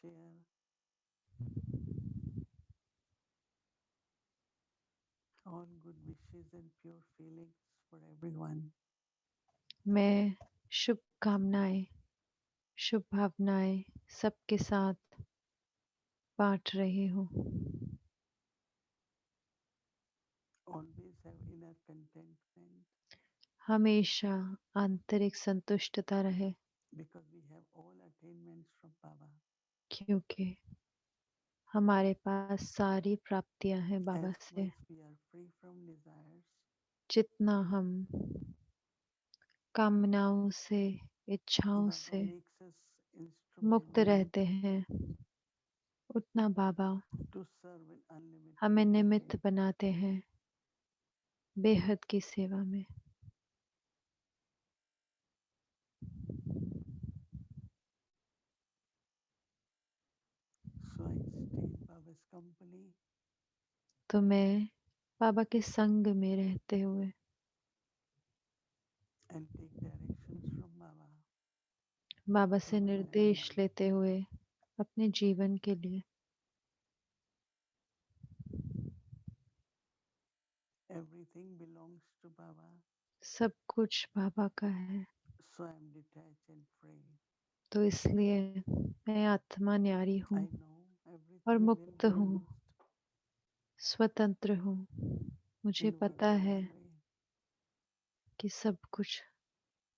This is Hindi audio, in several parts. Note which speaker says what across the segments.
Speaker 1: share all good wishes and pure feelings for everyone.
Speaker 2: मैं शुभकामनाएं, शुभ भावनाएं सबके साथ बांट रही हूँ।
Speaker 1: Always have inner contentment
Speaker 2: हमेशा आंतरिक संतुष्टता रहे,
Speaker 1: because we have all attainments from Baba.
Speaker 2: क्योंकि हमारे पास सारी प्राप्तियां हैं बाबा
Speaker 1: As
Speaker 2: से।
Speaker 1: much we are free from desires,
Speaker 2: जितना हम कामनाओं से, इच्छाओं
Speaker 1: Baba
Speaker 2: से
Speaker 1: makes us
Speaker 2: मुक्त
Speaker 1: instrumental
Speaker 2: रहते हैं, उतना बाबा
Speaker 1: to serve in unlimited
Speaker 2: हमें निमित्त
Speaker 1: benefits.
Speaker 2: बनाते हैं बेहद की सेवा में।
Speaker 1: So I stay in Baba's company
Speaker 2: तो मैं बाबा के संग में रहते हुए
Speaker 1: and take directions from Baba
Speaker 2: Baba
Speaker 1: for
Speaker 2: से
Speaker 1: my
Speaker 2: निर्देश
Speaker 1: life.
Speaker 2: लेते हुए अपने जीवन के लिए
Speaker 1: Everything belongs to Baba,
Speaker 2: सब कुछ बाबा का है।
Speaker 1: so I am detached and free.
Speaker 2: तो इसलिए मैं आत्मा न्यारी
Speaker 1: I
Speaker 2: हूँ
Speaker 1: know
Speaker 2: और
Speaker 1: everything will
Speaker 2: मुक्त
Speaker 1: be
Speaker 2: हूँ,
Speaker 1: used
Speaker 2: स्वतंत्र हूँ। मुझे
Speaker 1: in
Speaker 2: पता
Speaker 1: whatever
Speaker 2: है
Speaker 1: way.
Speaker 2: कि सब कुछ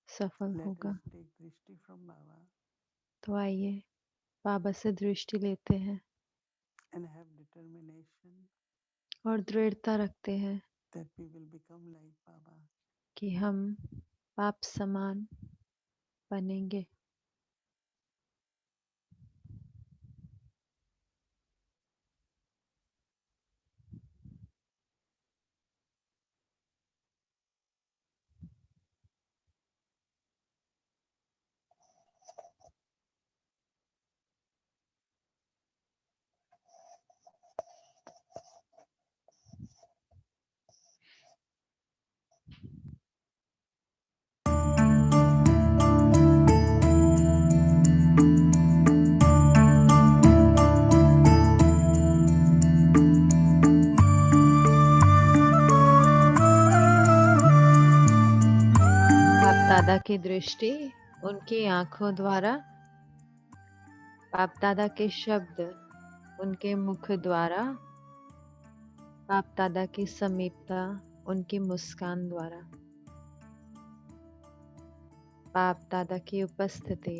Speaker 2: सफल
Speaker 1: Let us
Speaker 2: होगा।
Speaker 1: take drishti from Baba
Speaker 2: तो आइए बाबा से दृष्टि लेते हैं
Speaker 1: and have determination
Speaker 2: और दृढ़ता रखते हैं
Speaker 1: that we will become like Baba.
Speaker 2: कि हम बाप समान बनेंगे। बाप दादा की दृष्टि उनकी आंखों द्वारा, बाप दादा के शब्द उनके मुख द्वारा, बाप दादा की समीपता उनकी मुस्कान द्वारा, बाप दादा की उपस्थिति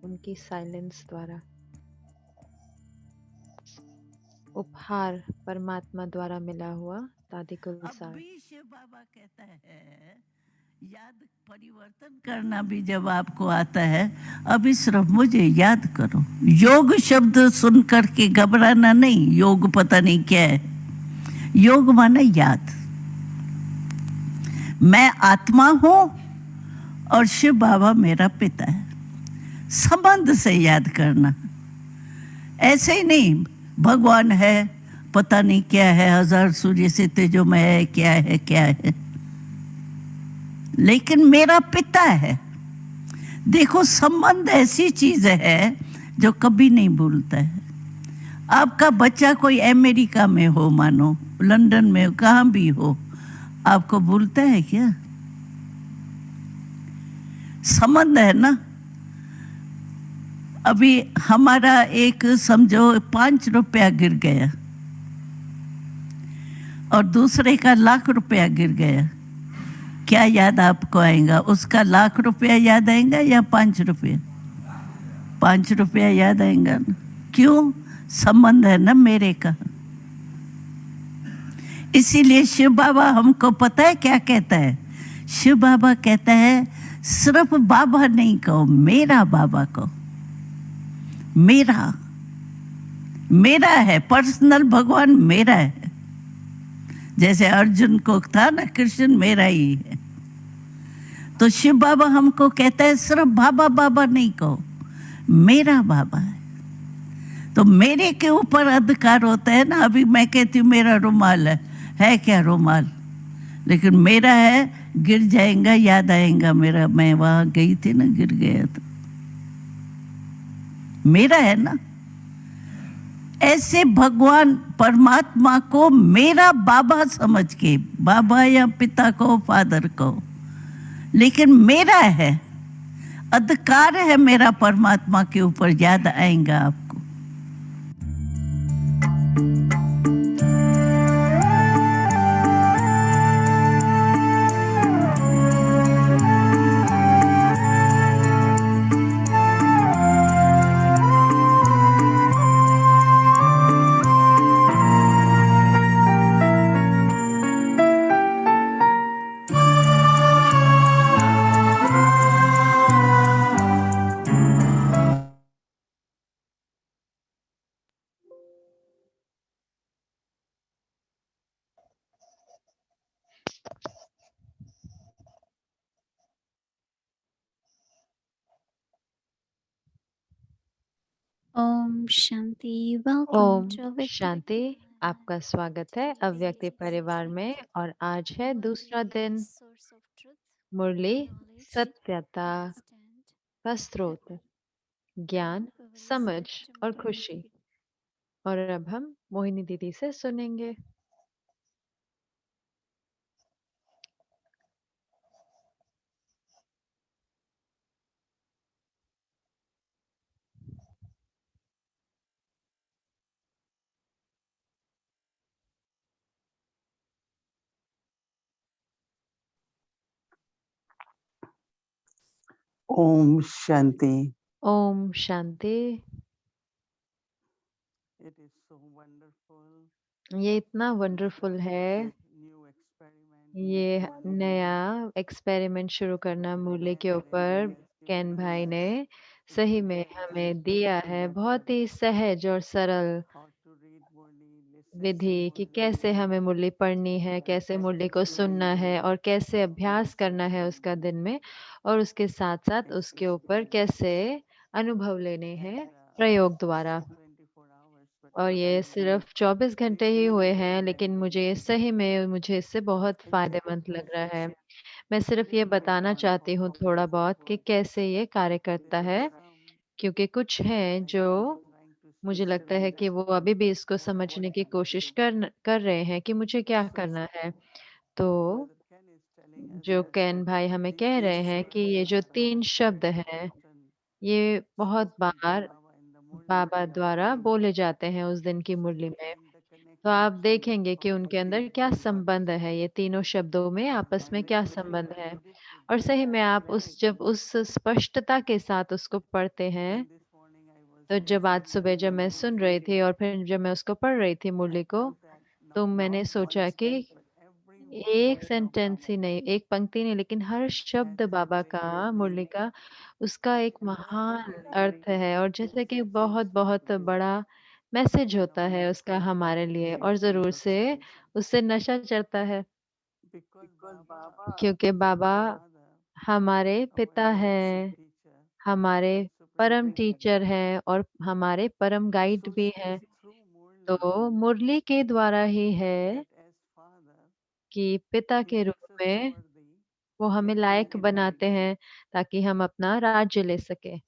Speaker 2: उनकी साइलेंस द्वारा, उपहार परमात्मा द्वारा मिला हुआ दादी कुलसार।
Speaker 1: अभी शिव बाबा कहता है याद परिवर्तन करना भी जब आपको आता है, अभी सिर्फ मुझे याद करो। योग शब्द सुन करके घबराना नहीं, योग पता नहीं क्या है। योग माना याद। मैं आत्मा हूं और शिव बाबा मेरा पिता है। संबंध से याद करना, ऐसे ही नहीं भगवान है पता नहीं क्या है, हजार सूर्य से तेजोमय है, क्या है क्या है, लेकिन मेरा पिता है। देखो संबंध ऐसी चीज है जो कभी नहीं भूलता है। आपका बच्चा कोई अमेरिका में हो, मानो लंदन में हो, कहाँ भी हो, आपको भूलता है क्या? संबंध है ना। अभी हमारा एक समझो 5 रुपया गिर गया और दूसरे का लाख रुपया गिर गया, क्या याद आपको आएगा? उसका लाख रुपया याद आएगा या 5 रुपया? 5 रुपया याद आएगा ना। क्यों? संबंध है ना मेरे का। इसीलिए शिव बाबा हमको पता है क्या कहता है? शिव बाबा कहता है सिर्फ बाबा नहीं कहो, मेरा बाबा कहो। मेरा मेरा है, पर्सनल भगवान मेरा है। जैसे अर्जुन को था ना कृष्ण मेरा ही है, तो शिव बाबा हमको कहता है सिर्फ बाबा बाबा नहीं कहो, मेरा बाबा है। तो मेरे के ऊपर अधिकार होता है ना। अभी मैं कहती हूँ मेरा रुमाल है क्या रुमाल? लेकिन मेरा है, गिर जाएगा याद आएगा मेरा, मैं वहां गई थी ना, गिर गया था, मेरा है ना। ऐसे भगवान परमात्मा को मेरा बाबा समझ के, बाबा या पिता को, फादर को, लेकिन मेरा है, अधिकार है मेरा परमात्मा के ऊपर, याद आएगा आपको।
Speaker 3: Om Shanti. Welcome
Speaker 2: Om
Speaker 3: to अव्यक्त
Speaker 2: शांति। आपका स्वागत है अव्यक्ति परिवार में और आज है दूसरा दिन। मुरली सत्यता का स्रोत, ज्ञान, समझ और खुशी। और अब हम मोहिनी दीदी से सुनेंगे।
Speaker 4: Om Shanti.
Speaker 2: Om Shanti.
Speaker 4: It is so wonderful
Speaker 2: ये इतना वंडरफुल है,
Speaker 4: new experiment
Speaker 2: ये नया एक्सपेरिमेंट शुरू करना मुरली के ऊपर कैन भाई ने सही में हमें दिया है, बहुत ही सहज और सरल
Speaker 4: how to read Murli, listen to
Speaker 2: विधि कि
Speaker 4: Murli,
Speaker 2: कैसे हमें मुरली पढ़नी है, कैसे मुरली को सुनना है और कैसे अभ्यास करना है उसका दिन में, और उसके साथ साथ उसके ऊपर कैसे अनुभव लेने हैं प्रयोग द्वारा।
Speaker 4: 24 hours, but
Speaker 2: और ये सिर्फ 24 घंटे ही हुए हैं, लेकिन मुझे सही में मुझे इससे बहुत
Speaker 4: I just
Speaker 2: फायदेमंद
Speaker 4: want
Speaker 2: लग
Speaker 4: to
Speaker 2: रहा है।
Speaker 4: share
Speaker 2: मैं सिर्फ ये
Speaker 4: little bit
Speaker 2: बताना चाहती हूँ
Speaker 4: of
Speaker 2: थोड़ा
Speaker 4: this
Speaker 2: बहुत कि
Speaker 4: work
Speaker 2: कैसे ये कार्य करता
Speaker 4: because
Speaker 2: है, क्योंकि कुछ हैं
Speaker 4: I
Speaker 2: जो
Speaker 4: think trying to
Speaker 2: मुझे लगता है
Speaker 4: systemize
Speaker 2: कि वो अभी भी इसको
Speaker 4: what
Speaker 2: समझने की
Speaker 4: we need to
Speaker 2: कोशिश
Speaker 4: do.
Speaker 2: कर रहे हैं कि मुझे क्या
Speaker 4: So
Speaker 2: करना है। तो
Speaker 4: Brother Ken is telling us
Speaker 2: जो
Speaker 4: that
Speaker 2: कैन भाई हमें
Speaker 4: these
Speaker 2: कह
Speaker 4: three
Speaker 2: रहे हैं कि
Speaker 4: shobds
Speaker 2: ये जो
Speaker 4: are
Speaker 2: 3 शब्द
Speaker 4: very
Speaker 2: हैं,
Speaker 4: often
Speaker 2: ये बहुत
Speaker 4: spoken by
Speaker 2: bar
Speaker 4: Baba in the Murli
Speaker 2: बाबा द्वारा
Speaker 4: in
Speaker 2: बोले जाते हैं उस दिन की
Speaker 4: so
Speaker 2: मुरली
Speaker 4: you'll
Speaker 2: में।
Speaker 4: find the
Speaker 2: तो आप
Speaker 4: connectivity
Speaker 2: देखेंगे कि
Speaker 4: of
Speaker 2: उनके
Speaker 4: these
Speaker 2: अंदर क्या
Speaker 4: three words.
Speaker 2: संबंध है, ये तीनों शब्दों में आपस में
Speaker 4: And
Speaker 2: क्या
Speaker 4: when you read
Speaker 2: संबंध है।
Speaker 4: this with
Speaker 2: और
Speaker 4: this
Speaker 2: सही में आप उस जब
Speaker 4: clarity,
Speaker 2: उस स्पष्टता के साथ उसको पढ़ते हैं,
Speaker 4: when this morning I was
Speaker 2: तो जब आज
Speaker 4: listening
Speaker 2: सुबह
Speaker 4: to
Speaker 2: जब मैं
Speaker 4: Murli,
Speaker 2: सुन रही थी और फिर जब मैं उसको पढ़ रही थी
Speaker 4: I
Speaker 2: मुरली को,
Speaker 4: felt that
Speaker 2: तो
Speaker 4: now
Speaker 2: मैंने
Speaker 4: not one
Speaker 2: सोचा कि
Speaker 4: step but every word
Speaker 2: एक
Speaker 4: of
Speaker 2: सेंटेंस ही
Speaker 4: Baba
Speaker 2: नहीं, एक पंक्ति नहीं, लेकिन हर
Speaker 4: has
Speaker 2: शब्द
Speaker 4: such
Speaker 2: बाबा
Speaker 4: a
Speaker 2: का,
Speaker 4: great
Speaker 2: मुरली
Speaker 4: meaning
Speaker 2: का, उसका एक
Speaker 4: and just
Speaker 2: महान
Speaker 4: like
Speaker 2: अर्थ है और जैसे कि बहुत बहुत
Speaker 4: you
Speaker 2: बड़ा मैसेज
Speaker 4: get
Speaker 2: होता
Speaker 4: on
Speaker 2: है
Speaker 4: the
Speaker 2: उसका हमारे लिए, और
Speaker 4: frequency
Speaker 2: ज़रूर
Speaker 4: of
Speaker 2: से
Speaker 4: salvation
Speaker 2: उससे नशा चढ़ता है,
Speaker 4: because Baba
Speaker 2: क्योंकि
Speaker 4: is
Speaker 2: बाबा
Speaker 4: our father,
Speaker 2: हमारे
Speaker 4: our
Speaker 2: पिता
Speaker 4: supreme
Speaker 2: हैं,
Speaker 4: teacher
Speaker 2: हमारे
Speaker 4: and supreme
Speaker 2: परम
Speaker 4: guide.
Speaker 2: टीचर हैं और हमारे परम गाइड
Speaker 4: So
Speaker 2: भी
Speaker 4: it is
Speaker 2: हैं।
Speaker 4: through Murli
Speaker 2: तो मुरली के द्वारा ही है
Speaker 4: that as father
Speaker 2: कि पिता
Speaker 4: he
Speaker 2: के
Speaker 4: makes
Speaker 2: रूप
Speaker 4: us
Speaker 2: में
Speaker 4: worthy
Speaker 2: वो हमें
Speaker 4: that we
Speaker 2: like
Speaker 4: can guide.
Speaker 2: बनाते हैं ताकि हम अपना राज्य ले सकें,
Speaker 4: It's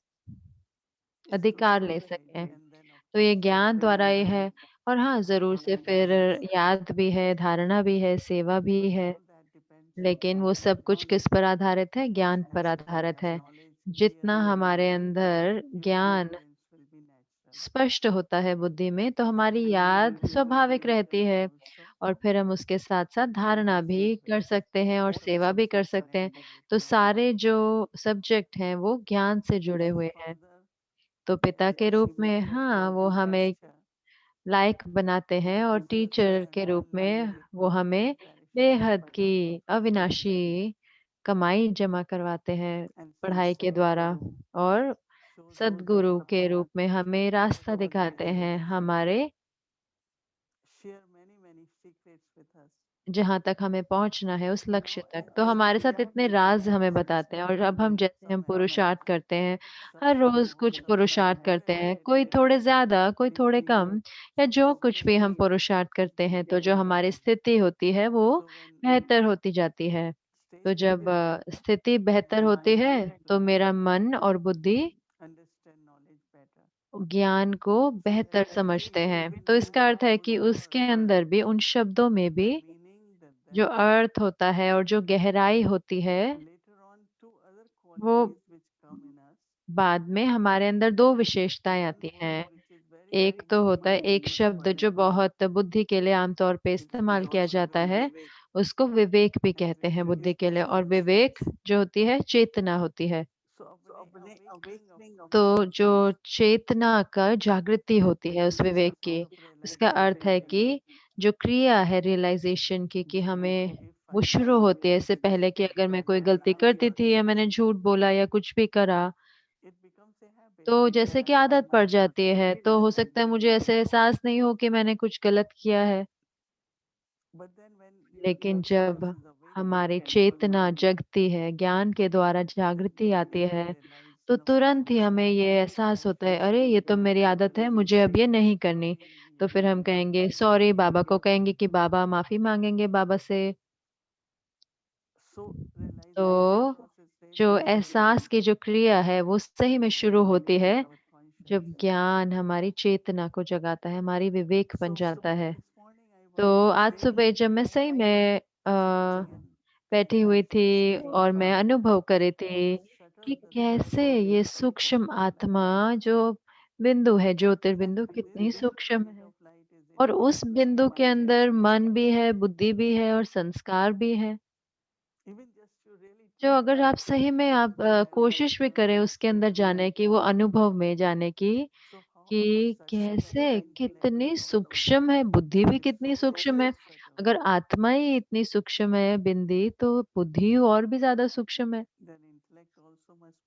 Speaker 4: through
Speaker 2: अधिकार ले
Speaker 4: knowledge
Speaker 2: सकें।
Speaker 4: and then of
Speaker 2: तो
Speaker 4: course
Speaker 2: ये ज्ञान द्वारा ही
Speaker 4: remembering
Speaker 2: है, और हाँ, ज़रूर से
Speaker 4: and
Speaker 2: फिर
Speaker 4: service.
Speaker 2: याद भी है, धारणा भी है, सेवा भी
Speaker 4: But
Speaker 2: है,
Speaker 4: all that depends
Speaker 2: लेकिन वो
Speaker 4: upon
Speaker 2: सब कुछ किस
Speaker 4: knowledge.
Speaker 2: पर आधारित है? ज्ञान पर
Speaker 4: As we
Speaker 2: आधारित
Speaker 4: have
Speaker 2: है।
Speaker 4: knowledge
Speaker 2: जितना
Speaker 4: clearly in
Speaker 2: हमारे
Speaker 4: mind,
Speaker 2: अंदर ज्ञान
Speaker 4: remembrance will be natural.
Speaker 2: स्पष्ट होता है बुद्धि में, तो
Speaker 4: And
Speaker 2: हमारी याद
Speaker 4: remembering will be
Speaker 2: स्वाभाविक रहती
Speaker 4: natural
Speaker 2: है,
Speaker 4: also
Speaker 2: और फिर हम उसके साथ-साथ
Speaker 4: and
Speaker 2: धारणा
Speaker 4: the
Speaker 2: भी कर
Speaker 4: service.
Speaker 2: सकते हैं और
Speaker 4: So
Speaker 2: सेवा भी कर
Speaker 4: subjects
Speaker 2: सकते हैं।
Speaker 4: connected with
Speaker 2: तो
Speaker 4: knowledge.
Speaker 2: सारे जो सब्जेक्ट हैं, वो ज्ञान से जुड़े
Speaker 4: As
Speaker 2: हुए हैं।
Speaker 4: father,
Speaker 2: तो पिता
Speaker 4: as
Speaker 2: के
Speaker 4: the
Speaker 2: रूप में
Speaker 4: signature
Speaker 2: हाँ, वो
Speaker 4: quality
Speaker 2: हमें
Speaker 4: teacher,
Speaker 2: लायक बनाते हैं, और
Speaker 4: gives us
Speaker 2: टीचर के रूप
Speaker 4: the
Speaker 2: में वो
Speaker 4: unlimitable
Speaker 2: हमें
Speaker 4: imperishable
Speaker 2: बेहद की
Speaker 4: pearls of wisdom.
Speaker 2: अविनाशी कमाई जमा करवाते हैं
Speaker 4: And from
Speaker 2: पढ़ाई के द्वारा,
Speaker 4: Sadguru
Speaker 2: और
Speaker 4: shows us
Speaker 2: सद्गुरु
Speaker 4: the
Speaker 2: के
Speaker 4: path
Speaker 2: रूप में हमें
Speaker 4: to
Speaker 2: रास्ता
Speaker 4: our
Speaker 2: दिखाते हैं,
Speaker 4: destination.
Speaker 2: हमारे
Speaker 4: Share many secrets with us.
Speaker 2: जहाँ तक हमें पहुँचना है, उस लक्ष्य
Speaker 4: Now,
Speaker 2: तक।
Speaker 4: as
Speaker 2: तो
Speaker 4: we
Speaker 2: हमारे साथ इतने
Speaker 4: collectively
Speaker 2: राज़ हमें
Speaker 4: practice
Speaker 2: बताते हैं, और अब हम
Speaker 4: Murli,
Speaker 2: जैसे हम
Speaker 4: some have
Speaker 2: पुरुषार्थ
Speaker 4: more,
Speaker 2: करते हैं,
Speaker 4: some
Speaker 2: हर
Speaker 4: have
Speaker 2: रोज़ कुछ
Speaker 4: more, some
Speaker 2: पुरुषार्थ
Speaker 4: have
Speaker 2: करते हैं, कोई
Speaker 4: meditated
Speaker 2: थोड़े ज़्यादा, कोई थोड़े
Speaker 4: deeply,
Speaker 2: कम, या जो
Speaker 4: as
Speaker 2: कुछ
Speaker 4: they
Speaker 2: भी हम
Speaker 4: see
Speaker 2: पुरुषार्थ करते हैं, तो
Speaker 4: they
Speaker 2: जो हमारी
Speaker 4: improve.
Speaker 2: स्थिति होती है, वो
Speaker 4: So when
Speaker 2: बेहतर होती जाती है।
Speaker 4: stay
Speaker 2: तो जब
Speaker 4: steady,
Speaker 2: स्थिति
Speaker 4: the
Speaker 2: बेहतर होती
Speaker 4: mind
Speaker 2: है,
Speaker 4: will
Speaker 2: तो
Speaker 4: improve,
Speaker 2: मेरा मन और बुद्धि
Speaker 4: understand knowledge better.
Speaker 2: ज्ञान को बेहतर समझते हैं। तो इसका अर्थ है कि उसके अंदर भी, उन शब्दों में भी जो अर्थ होता है और जो गहराई होती है, वो बाद में हमारे अंदर दो विशेषताएं आती हैं। एक तो होता है एक शब्द जो बहुत बुद्धि के लिए आमतौर पे इस्तेमाल किया जाता है, उसको विवेक भी कहते हैं बुद्धि के लिए। और विवेक जो होती है चेतना होती है। तो जो चेतना का जागृति होती है उस विवेक की, उसका अर्थ है कि जो क्रिया है रियलाइजेशन की, कि हमें वो शुरू होती है इससे पहले कि अगर मैं कोई गलती करती थी या मैंने झूठ बोला या कुछ भी करा, तो जैसे कि आदत पड़ जाती है, तो हो सकता है मुझे ऐसे एहसास नहीं हो कि मैंने कुछ गलत किया है। लेकिन जब हमारी चेतना जगती है, ज्ञान के द्वारा जागृति आती है, तो तुरंत ही हमें ये एहसास होता है, अरे ये तो मेरी आदत है, मुझे अब ये नहीं करनी। तो फिर हम कहेंगे सॉरी, बाबा को कहेंगे कि बाबा, माफी मांगेंगे बाबा से। तो जो एहसास की जो क्रिया है वो सही में शुरू होती है जब ज्ञान हमारी चेतना को जगाता है, हमारी विवेक बन जाता है। तो आज सुबह जब मैं सही में बैठी हुई थी और मैं अनुभव कर रही थी कि कैसे ये सूक्ष्म आत्मा जो बिंदु है, ज्योतिर्बिंदु, कितनी सूक्ष्म है। और उस बिंदु के अंदर मन भी है, बुद्धि भी है और संस्कार भी है। जो अगर आप सही में आप कोशिश भी करें उसके अंदर जाने की, वो अनुभव में जाने की, कि कैसे कितनी सूक्ष्म है, बुद्धि भी कितनी सूक्ष्म है। अगर आत्मा ही इतनी सूक्ष्म है बिंदी, तो बुद्धि और भी ज्यादा सूक्ष्म है।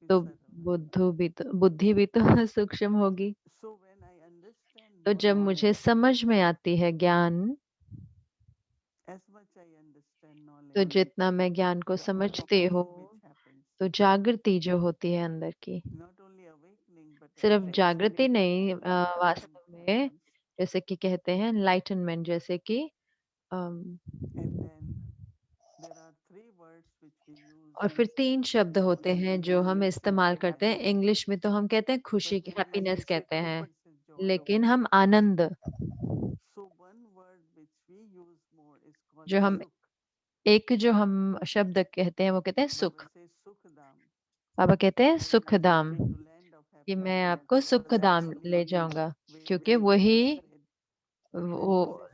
Speaker 2: तो बुद्धि भी तो सूक्ष्म होगी। तो जब मुझे समझ में आती है ज्ञान, तो जितना मैं ज्ञान को समझती हूँ, तो जागृति जो होती है अंदर की, सिर्फ जागृति नहीं, वास्तव में जैसे कि कहते हैं एनलाइटनमेंट, जैसे कि अम, और फिर 3 शब्द होते हैं जो हम इस्तेमाल करते हैं इंग्लिश में, तो हम कहते हैं खुशी, हैप्पीनेस कहते हैं, लेकिन हम आनंद, जो हम जो हम शब्द कहते हैं वो कहते हैं सुख। बाबा कहते हैं सुख धाम, कि मैं आपको सुख धाम ले जाऊंगा, क्योंकि वही वो।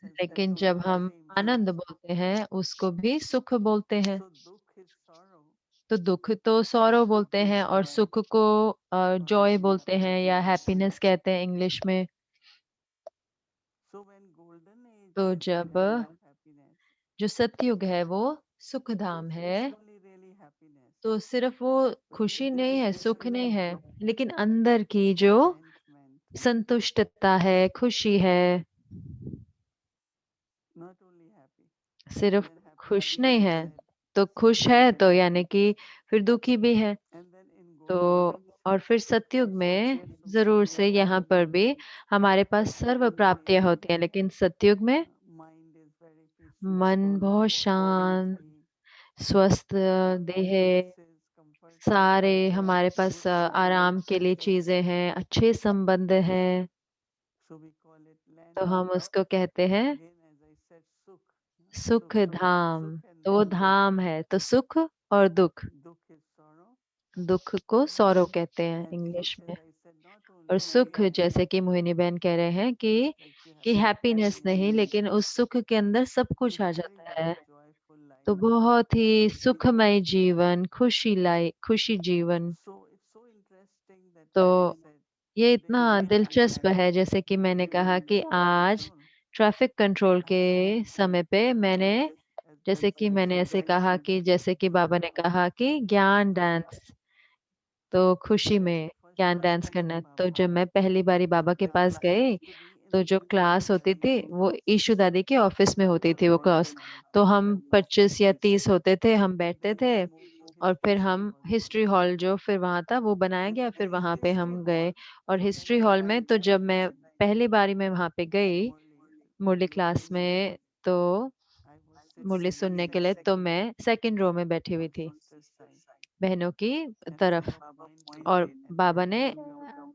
Speaker 2: लेकिन जब हम आनंद बोलते हैं उसको भी सुख बोलते हैं। तो दुख तो सौरव बोलते हैं और सुख को जॉय बोलते हैं या हैप्पीनेस कहते हैं इंग्लिश में। तो जब जो सतयुग है वो सुख धाम है, तो सिर्फ वो खुशी नहीं है, सुख नहीं है, लेकिन अंदर की जो संतुष्टता है, खुशी है। सिर्फ खुश नहीं है, तो खुश है तो यानी कि फिर दुखी भी है। तो और फिर सतयुग में जरूर से यहाँ पर भी हमारे पास सर्व प्राप्तियां होती हैं, लेकिन सतयुग में मन बहुत शांत, स्वस्थ देह, सारे हमारे पास आराम के लिए चीजें हैं, अच्छे संबंध हैं। तो हम उसको कहते हैं सुख धाम। तो वो धाम है, तो सुख और दुख, दुख को सौरव कहते हैं इंग्लिश में। और सुख, जैसे कि मोहिनी बहन कह रहे हैं कि हैप्पीनेस नहीं, लेकिन उस सुख के अंदर सब कुछ आ जाता है। तो बहुत ही सुखमय जीवन, खुशी जीवन। तो ये इतना दिलचस्प है, जैसे कि मैंने कहा कि आज ट्रैफिक कंट्रोल के समय पे मैंने, जैसे कि मैंने ऐसे कहा कि जैसे कि बाबा ने कहा कि ज्ञान डांस, तो खुशी में ज्ञान डांस करना है। तो जब मैं पहली बारी बाबा के पास गई, तो जो क्लास होती थी वो ईशु दादी के ऑफिस में होती थी वो क्लास। तो हम 25 या 30 होते थे, हम बैठते थे, और फिर हम हिस्ट्री हॉल जो फिर वहां था वो बनाया गया, फिर वहां पे हम गए। और हिस्ट्री हॉल में तो जब मैं पहली बारी में वहां पे गई मुरली क्लास में, तो मुरली सुनने के लिए, तो मैं सेकंड रो में बैठी हुई थी, बहनों की तरफ। और बाबा ने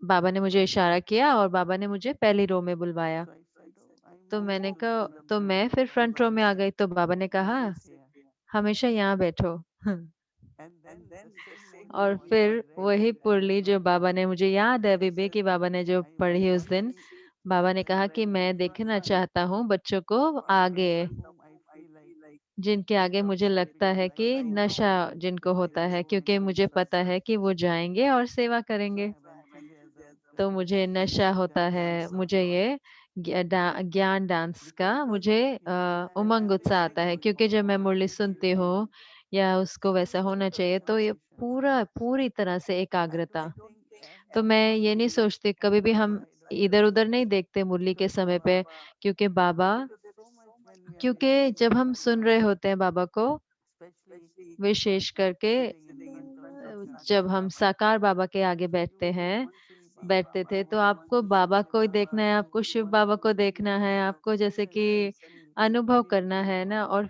Speaker 2: बाबा ने मुझे इशारा किया और बाबा ने मुझे पहली रो में बुलवाया।
Speaker 4: So I said, oh, I
Speaker 2: तो
Speaker 4: moved
Speaker 2: मैंने
Speaker 4: to
Speaker 2: कहा,
Speaker 4: the
Speaker 2: तो
Speaker 4: front
Speaker 2: मैं
Speaker 4: row.
Speaker 2: फिर फ्रंट रो में आ गई। तो बाबा ने कहा,
Speaker 4: Always here.
Speaker 2: हमेशा यहाँ बैठो।
Speaker 4: And then the same Murli
Speaker 2: और
Speaker 4: what
Speaker 2: फिर
Speaker 4: was read
Speaker 2: वही
Speaker 4: that
Speaker 2: पुरली जो
Speaker 4: day,
Speaker 2: बाबा ने, मुझे याद है अभी भी कि बाबा ने जो
Speaker 4: I
Speaker 2: पढ़ी उस
Speaker 4: want to
Speaker 2: दिन,
Speaker 4: see
Speaker 2: बाबा
Speaker 4: the
Speaker 2: ने कहा कि
Speaker 4: children
Speaker 2: मैं
Speaker 4: in
Speaker 2: देखना
Speaker 4: front,
Speaker 2: चाहता हूँ बच्चों को आगे,
Speaker 4: for whom I feel like
Speaker 2: जिनके आगे मुझे
Speaker 4: they
Speaker 2: लगता
Speaker 4: become
Speaker 2: है
Speaker 4: like
Speaker 2: कि
Speaker 4: a god.
Speaker 2: नशा जिनको होता है, क्योंकि मुझे पता है कि वो जाएंगे और सेवा
Speaker 4: So I
Speaker 2: करेंगे।
Speaker 4: have enthusiasm to
Speaker 2: तो मुझे नशा होता है,
Speaker 4: dance.
Speaker 2: मुझे ये ज्ञान डांस का मुझे
Speaker 4: When I
Speaker 2: उमंग
Speaker 4: listen
Speaker 2: उत्साह
Speaker 4: to
Speaker 2: आता है,
Speaker 4: Murli,
Speaker 2: क्योंकि जब मैं मुरली सुनती हूँ या उसको वैसा होना चाहिए, तो ये पूरी तरह से
Speaker 4: I
Speaker 2: एकाग्रता।
Speaker 4: don't think
Speaker 2: तो मैं ये नहीं सोचती, कभी भी हम
Speaker 4: side of
Speaker 2: इधर उधर नहीं देखते मुरली के समय पे, क्योंकि बाबा,
Speaker 4: so much when we are
Speaker 2: क्योंकि
Speaker 4: listening
Speaker 2: जब
Speaker 4: to
Speaker 2: हम सुन
Speaker 4: Baba,
Speaker 2: रहे होते हैं बाबा को,
Speaker 4: especially
Speaker 2: विशेष करके
Speaker 4: sitting in front of Sakar
Speaker 2: जब हम
Speaker 4: Baba.
Speaker 2: साकार बाबा के आगे
Speaker 4: So you
Speaker 2: बैठते
Speaker 4: will
Speaker 2: हैं,
Speaker 4: not see Baba
Speaker 2: बैठते थे, तो
Speaker 4: only
Speaker 2: आपको बाबा को ही देखना है,
Speaker 4: Baba,
Speaker 2: आपको शिव बाबा को देखना है,
Speaker 4: you
Speaker 2: आपको जैसे कि
Speaker 4: experience and
Speaker 2: अनुभव
Speaker 4: feel
Speaker 2: करना
Speaker 4: the
Speaker 2: है ना,
Speaker 4: Baba.
Speaker 2: और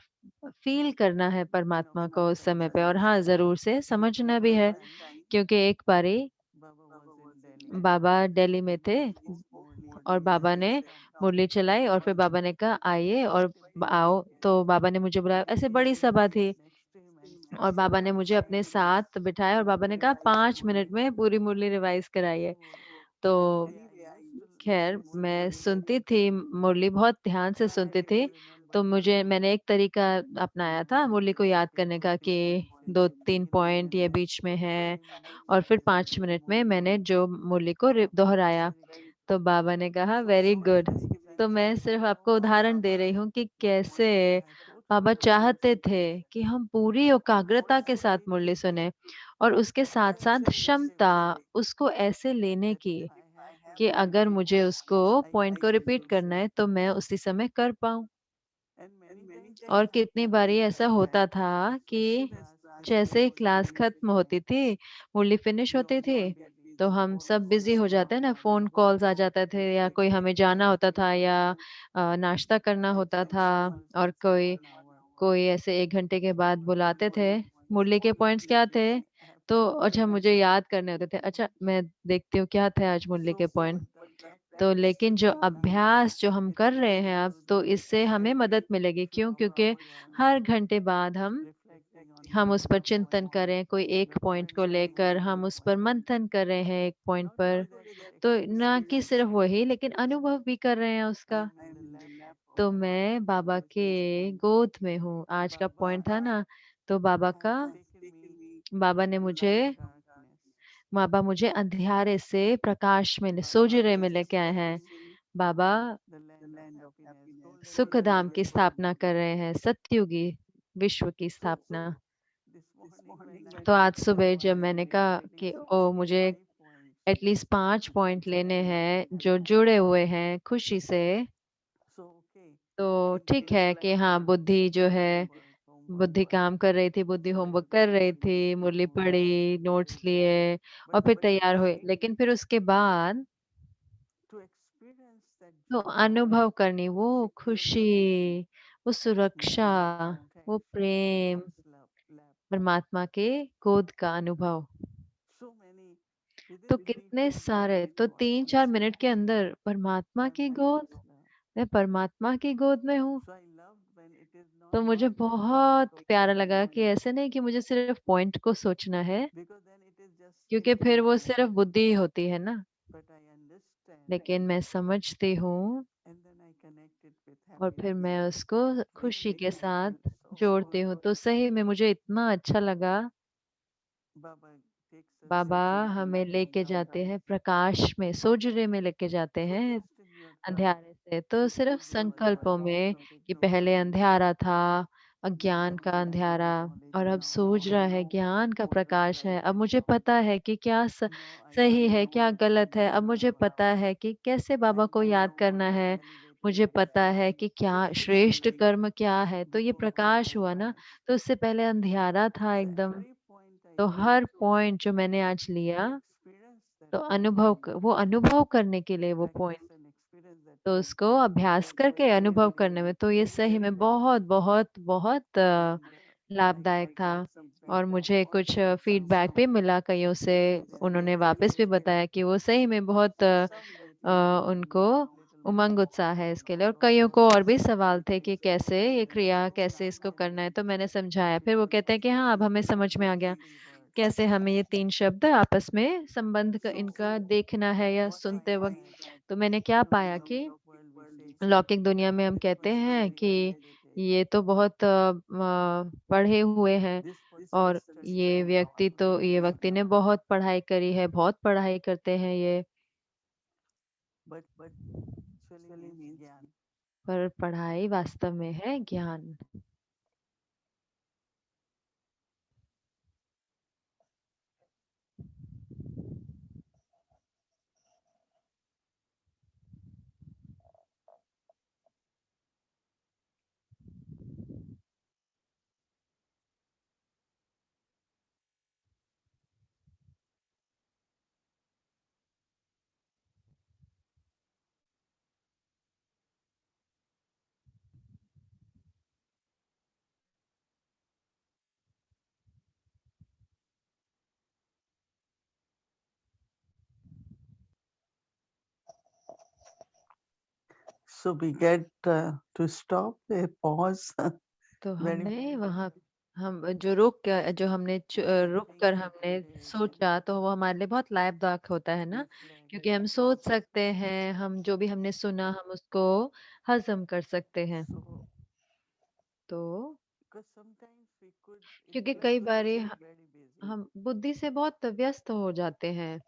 Speaker 2: फील करना है
Speaker 4: And of
Speaker 2: परमात्मा को
Speaker 4: course,
Speaker 2: उस
Speaker 4: I
Speaker 2: समय पे। और हाँ,
Speaker 4: understand
Speaker 2: जरूर से समझना भी
Speaker 4: one
Speaker 2: है,
Speaker 4: time
Speaker 2: क्योंकि एक बारी
Speaker 4: Baba was in Delhi
Speaker 2: बाबा दिल्ली में थे
Speaker 4: and this Murli
Speaker 2: और बाबा ने
Speaker 4: started.
Speaker 2: मुरली चलाई, और फिर बाबा ने कहा आइए और
Speaker 4: Sitting
Speaker 2: आओ। तो बाबा ने मुझे बुलाया, ऐसे बड़ी सभा थी,
Speaker 4: next to him and
Speaker 2: और बाबा ने मुझे अपने साथ बिठाया और बाबा ने कहा 5 मिनट में पूरी मुरली रिवाइज कराइए।
Speaker 4: so
Speaker 2: तो
Speaker 4: anyway, I used to
Speaker 2: खैर,
Speaker 4: listen
Speaker 2: मैं
Speaker 4: Murli
Speaker 2: सुनती थी मुरली, बहुत ध्यान से
Speaker 4: and I
Speaker 2: सुनती थी।
Speaker 4: still remember
Speaker 2: तो
Speaker 4: one
Speaker 2: मैंने एक तरीका अपनाया था मुरली को याद करने का, कि 2-3 पॉइंट ये बीच में है,
Speaker 4: 5 minutes
Speaker 2: और
Speaker 4: I
Speaker 2: फिर
Speaker 4: just
Speaker 2: 5 मिनट में मैंने जो मुरली को दोहराया। तो बाबा ने कहा वेरी गुड। तो मैं सिर्फ आपको उदाहरण दे रही हूँ कि कैसे बाबा चाहते थे कि हम पूरी एकाग्रता के साथ मुरली सुने, और उसके साथ साथ क्षमता उसको ऐसे लेने की कि अगर मुझे उसको पॉइंट को रिपीट करना है तो मैं उसी समय कर पाऊं।
Speaker 4: and many times
Speaker 2: और
Speaker 4: what
Speaker 2: कितनी
Speaker 4: happened
Speaker 2: बारी ऐसा होता था कि
Speaker 4: class
Speaker 2: जैसे ही क्लास
Speaker 4: finish
Speaker 2: खत्म होती थी, मुरली फिनिश
Speaker 4: we
Speaker 2: होती
Speaker 4: all
Speaker 2: थी,
Speaker 4: will be
Speaker 2: तो
Speaker 4: busy
Speaker 2: हम सब बिजी हो जाते हैं ना, फोन कॉल्स आ जाते थे, या कोई हमें जाना होता था, या नाश्ता करना होता था, और कोई
Speaker 4: 1 hour
Speaker 2: कोई ऐसे 1 घंटे के बाद बुलाते थे, मुरली के पॉइंट्स क्या थे,
Speaker 4: I have to
Speaker 2: तो अच्छा
Speaker 4: remember
Speaker 2: मुझे याद करने होते थे, अच्छा मैं देखती हूँ क्या थे आज मुरली
Speaker 4: so
Speaker 2: के पॉइंट।
Speaker 4: the
Speaker 2: तो लेकिन जो
Speaker 4: practicing
Speaker 2: अभ्यास जो हम कर रहे हैं अब,
Speaker 4: will
Speaker 2: तो
Speaker 4: be
Speaker 2: इससे हमें मदद मिलेगी। क्यों? क्योंकि
Speaker 4: we are
Speaker 2: हर घंटे बाद
Speaker 4: reflecting on
Speaker 2: हम
Speaker 4: one
Speaker 2: उस
Speaker 4: of
Speaker 2: पर
Speaker 4: the
Speaker 2: चिंतन
Speaker 4: point
Speaker 2: करें, कोई एक पॉइंट को
Speaker 4: reflecting
Speaker 2: लेकर
Speaker 4: on one
Speaker 2: हम उस पर
Speaker 4: point
Speaker 2: मंथन कर रहे हैं एक पॉइंट
Speaker 4: not
Speaker 2: पर।
Speaker 4: only that but
Speaker 2: तो ना कि
Speaker 4: experience
Speaker 2: सिर्फ वही, लेकिन अनुभव भी कर रहे हैं उसका।
Speaker 4: I am in the lap of
Speaker 2: तो
Speaker 4: Baba
Speaker 2: मैं बाबा
Speaker 4: was
Speaker 2: के
Speaker 4: this point
Speaker 2: गोद में हूँ, आज का
Speaker 4: Baba
Speaker 2: पॉइंट था ना। तो बाबा
Speaker 4: has
Speaker 2: का,
Speaker 4: taken me
Speaker 2: बाबा ने
Speaker 4: out of
Speaker 2: मुझे,
Speaker 4: darkness
Speaker 2: बाबा मुझे अंधेरे से प्रकाश में, सोजरे में लेके आए हैं। बाबा
Speaker 4: the land of happiness golden
Speaker 2: सुख
Speaker 4: age
Speaker 2: धाम की स्थापना कर रहे हैं, सतयुगी विश्व की
Speaker 4: so
Speaker 2: स्थापना।
Speaker 4: this morning when I
Speaker 2: तो आज
Speaker 4: was
Speaker 2: सुबह जब मैंने कहा
Speaker 4: meditating
Speaker 2: कि ओ
Speaker 4: especially
Speaker 2: मुझे
Speaker 4: 5 points
Speaker 2: एटलीस्ट 5 पॉइंट लेने
Speaker 4: related to
Speaker 2: हैं जो
Speaker 4: happiness
Speaker 2: जुड़े हुए हैं खुशी से,
Speaker 4: so okay
Speaker 2: तो ठीक
Speaker 4: intellect
Speaker 2: है कि हाँ, बुद्धि जो है,
Speaker 4: homework
Speaker 2: बुद्धि काम कर रही थी, बुद्धि
Speaker 4: so I
Speaker 2: होमवर्क कर
Speaker 4: did
Speaker 2: रही
Speaker 4: Murli
Speaker 2: थी, मुरली
Speaker 4: notes
Speaker 2: पढ़ी, नोट्स लिए,
Speaker 4: but
Speaker 2: और फिर
Speaker 4: then
Speaker 2: तैयार हुए। लेकिन फिर उसके बाद
Speaker 4: to experience that
Speaker 2: तो
Speaker 4: joy
Speaker 2: अनुभव करनी, वो खुशी,
Speaker 4: security
Speaker 2: वो सुरक्षा,
Speaker 4: knowing that
Speaker 2: वो
Speaker 4: sitting in
Speaker 2: Prem,
Speaker 4: God's lap
Speaker 2: परमात्मा के गोद का अनुभव।
Speaker 4: so many
Speaker 2: तो
Speaker 4: within 3
Speaker 2: कितने
Speaker 4: 4
Speaker 2: सारे,
Speaker 4: minutes
Speaker 2: तो
Speaker 4: what we
Speaker 2: 3-4 मिनट के
Speaker 4: sit
Speaker 2: अंदर परमात्मा की गोद,
Speaker 4: Parmatma's lap
Speaker 2: मैं परमात्मा की गोद में हूँ।
Speaker 4: so I loved when it is not
Speaker 2: तो मुझे
Speaker 4: just that
Speaker 2: बहुत प्यारा लगा कि ऐसे नहीं कि मुझे सिर्फ पॉइंट को सोचना है,
Speaker 4: because then it is just
Speaker 2: क्योंकि फिर वो
Speaker 4: thinking
Speaker 2: सिर्फ बुद्धि ही होती है ना।
Speaker 4: but I understand
Speaker 2: लेकिन मैं समझती हूँ,
Speaker 4: and then I connect it with
Speaker 2: और फिर
Speaker 4: happiness
Speaker 2: मैं उसको
Speaker 4: it
Speaker 2: खुशी के
Speaker 4: makes me
Speaker 2: साथ
Speaker 4: feel so
Speaker 2: जोड़ती
Speaker 4: good
Speaker 2: हूँ। तो सही में मुझे इतना अच्छा लगा।
Speaker 4: Baba takes us
Speaker 2: Baba
Speaker 4: into the
Speaker 2: हमें
Speaker 4: light of
Speaker 2: लेके जाते हैं
Speaker 4: darkness
Speaker 2: प्रकाश में, सोजरे में लेके जाते
Speaker 4: so
Speaker 2: हैं
Speaker 4: just in your thought
Speaker 2: अंधियारे से। तो सिर्फ
Speaker 4: today
Speaker 2: संकल्पों में,
Speaker 4: so
Speaker 2: कि
Speaker 4: technology
Speaker 2: पहले अंधियारा था, अज्ञान
Speaker 4: now
Speaker 2: का
Speaker 4: light of
Speaker 2: अंधियारा,
Speaker 4: knowledge
Speaker 2: और अब
Speaker 4: now
Speaker 2: सूझ रहा है, ज्ञान का प्रकाश है। अब मुझे पता है कि क्या
Speaker 4: now I
Speaker 2: सही
Speaker 4: know
Speaker 2: है, क्या
Speaker 4: how to
Speaker 2: गलत है। अब
Speaker 4: use
Speaker 2: मुझे
Speaker 4: Baba
Speaker 2: पता है कि कैसे
Speaker 4: I
Speaker 2: बाबा को
Speaker 4: know
Speaker 2: याद
Speaker 4: how
Speaker 2: करना
Speaker 4: to
Speaker 2: है।
Speaker 4: elevate
Speaker 2: मुझे पता
Speaker 4: myself
Speaker 2: है कि क्या
Speaker 4: so
Speaker 2: श्रेष्ठ
Speaker 4: technically
Speaker 2: कर्म क्या है। तो ये
Speaker 4: before that
Speaker 2: प्रकाश
Speaker 4: I
Speaker 2: हुआ ना,
Speaker 4: was
Speaker 2: तो उससे पहले अंधियारा था
Speaker 4: so
Speaker 2: एकदम।
Speaker 4: every point I
Speaker 2: तो
Speaker 4: took
Speaker 2: हर पॉइंट जो मैंने आज
Speaker 4: to
Speaker 2: लिया,
Speaker 4: experience that
Speaker 2: तो
Speaker 4: point
Speaker 2: वो अनुभव करने के लिए वो
Speaker 4: practice
Speaker 2: point,
Speaker 4: and experience that
Speaker 2: तो
Speaker 4: point
Speaker 2: उसको अभ्यास करके अनुभव करने में, तो ये सही में बहुत बहुत बहुत
Speaker 4: and
Speaker 2: लाभदायक था। और मुझे कुछ फीडबैक भी मिला कईयों से, उन्होंने वापस भी बताया कि वो सही में बहुत उनको उमंग उत्साह है इसके लिए। और कईयों को और भी सवाल थे कि कैसे ये क्रिया, कैसे इसको करना है, तो मैंने समझाया। फिर वो कहते हैं कि हाँ, अब हमें समझ में आ गया कैसे हमें ये 3 शब्द आपस में संबंध का इनका देखना है या सुनते वक्त। तो मैंने क्या पाया कि लौकिक दुनिया में हम कहते हैं कि ये तो बहुत पढ़े हुए हैं, और ये व्यक्ति ने बहुत पढ़ाई करी है, बहुत पढ़ाई करते हैं ये। पर पढ़ाई वास्तव में है ज्ञान।
Speaker 4: So we get to stop a pause.
Speaker 2: तो
Speaker 4: Very
Speaker 2: हमने वहाँ हम जो हमने रुक कर हमने सोचा, तो वो हमारे लिए बहुत लाभदायक होता है ना, क्योंकि हम सोच सकते हैं, हम जो भी हमने सुना हम उसको हजम कर सकते हैं।
Speaker 4: So
Speaker 2: तो
Speaker 4: because sometimes we could
Speaker 2: क्योंकि कई बार
Speaker 4: very busy.
Speaker 2: हम बुद्धि से बहुत व्यस्त हो जाते हैं।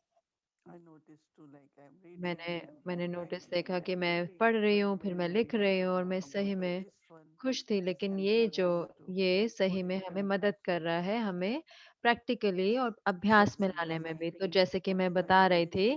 Speaker 4: I noticed too, like I'm reading
Speaker 2: मैंने
Speaker 4: and
Speaker 2: मैंने
Speaker 4: I'm
Speaker 2: नोटिस
Speaker 4: very
Speaker 2: देखा कि मैं
Speaker 4: happy,
Speaker 2: पढ़ रही
Speaker 4: but
Speaker 2: हूँ, फिर मैं लिख रही हूँ, और मैं सही
Speaker 4: but
Speaker 2: में
Speaker 4: this one
Speaker 2: खुश थी।
Speaker 4: is
Speaker 2: लेकिन
Speaker 4: helping us to
Speaker 2: ये
Speaker 4: put
Speaker 2: सही में
Speaker 4: it
Speaker 2: हमें
Speaker 4: in
Speaker 2: मदद कर
Speaker 4: practice.
Speaker 2: रहा है, हमें प्रैक्टिकली और
Speaker 4: So
Speaker 2: अभ्यास में लाने में भी। तो जैसे कि मैं बता रही थी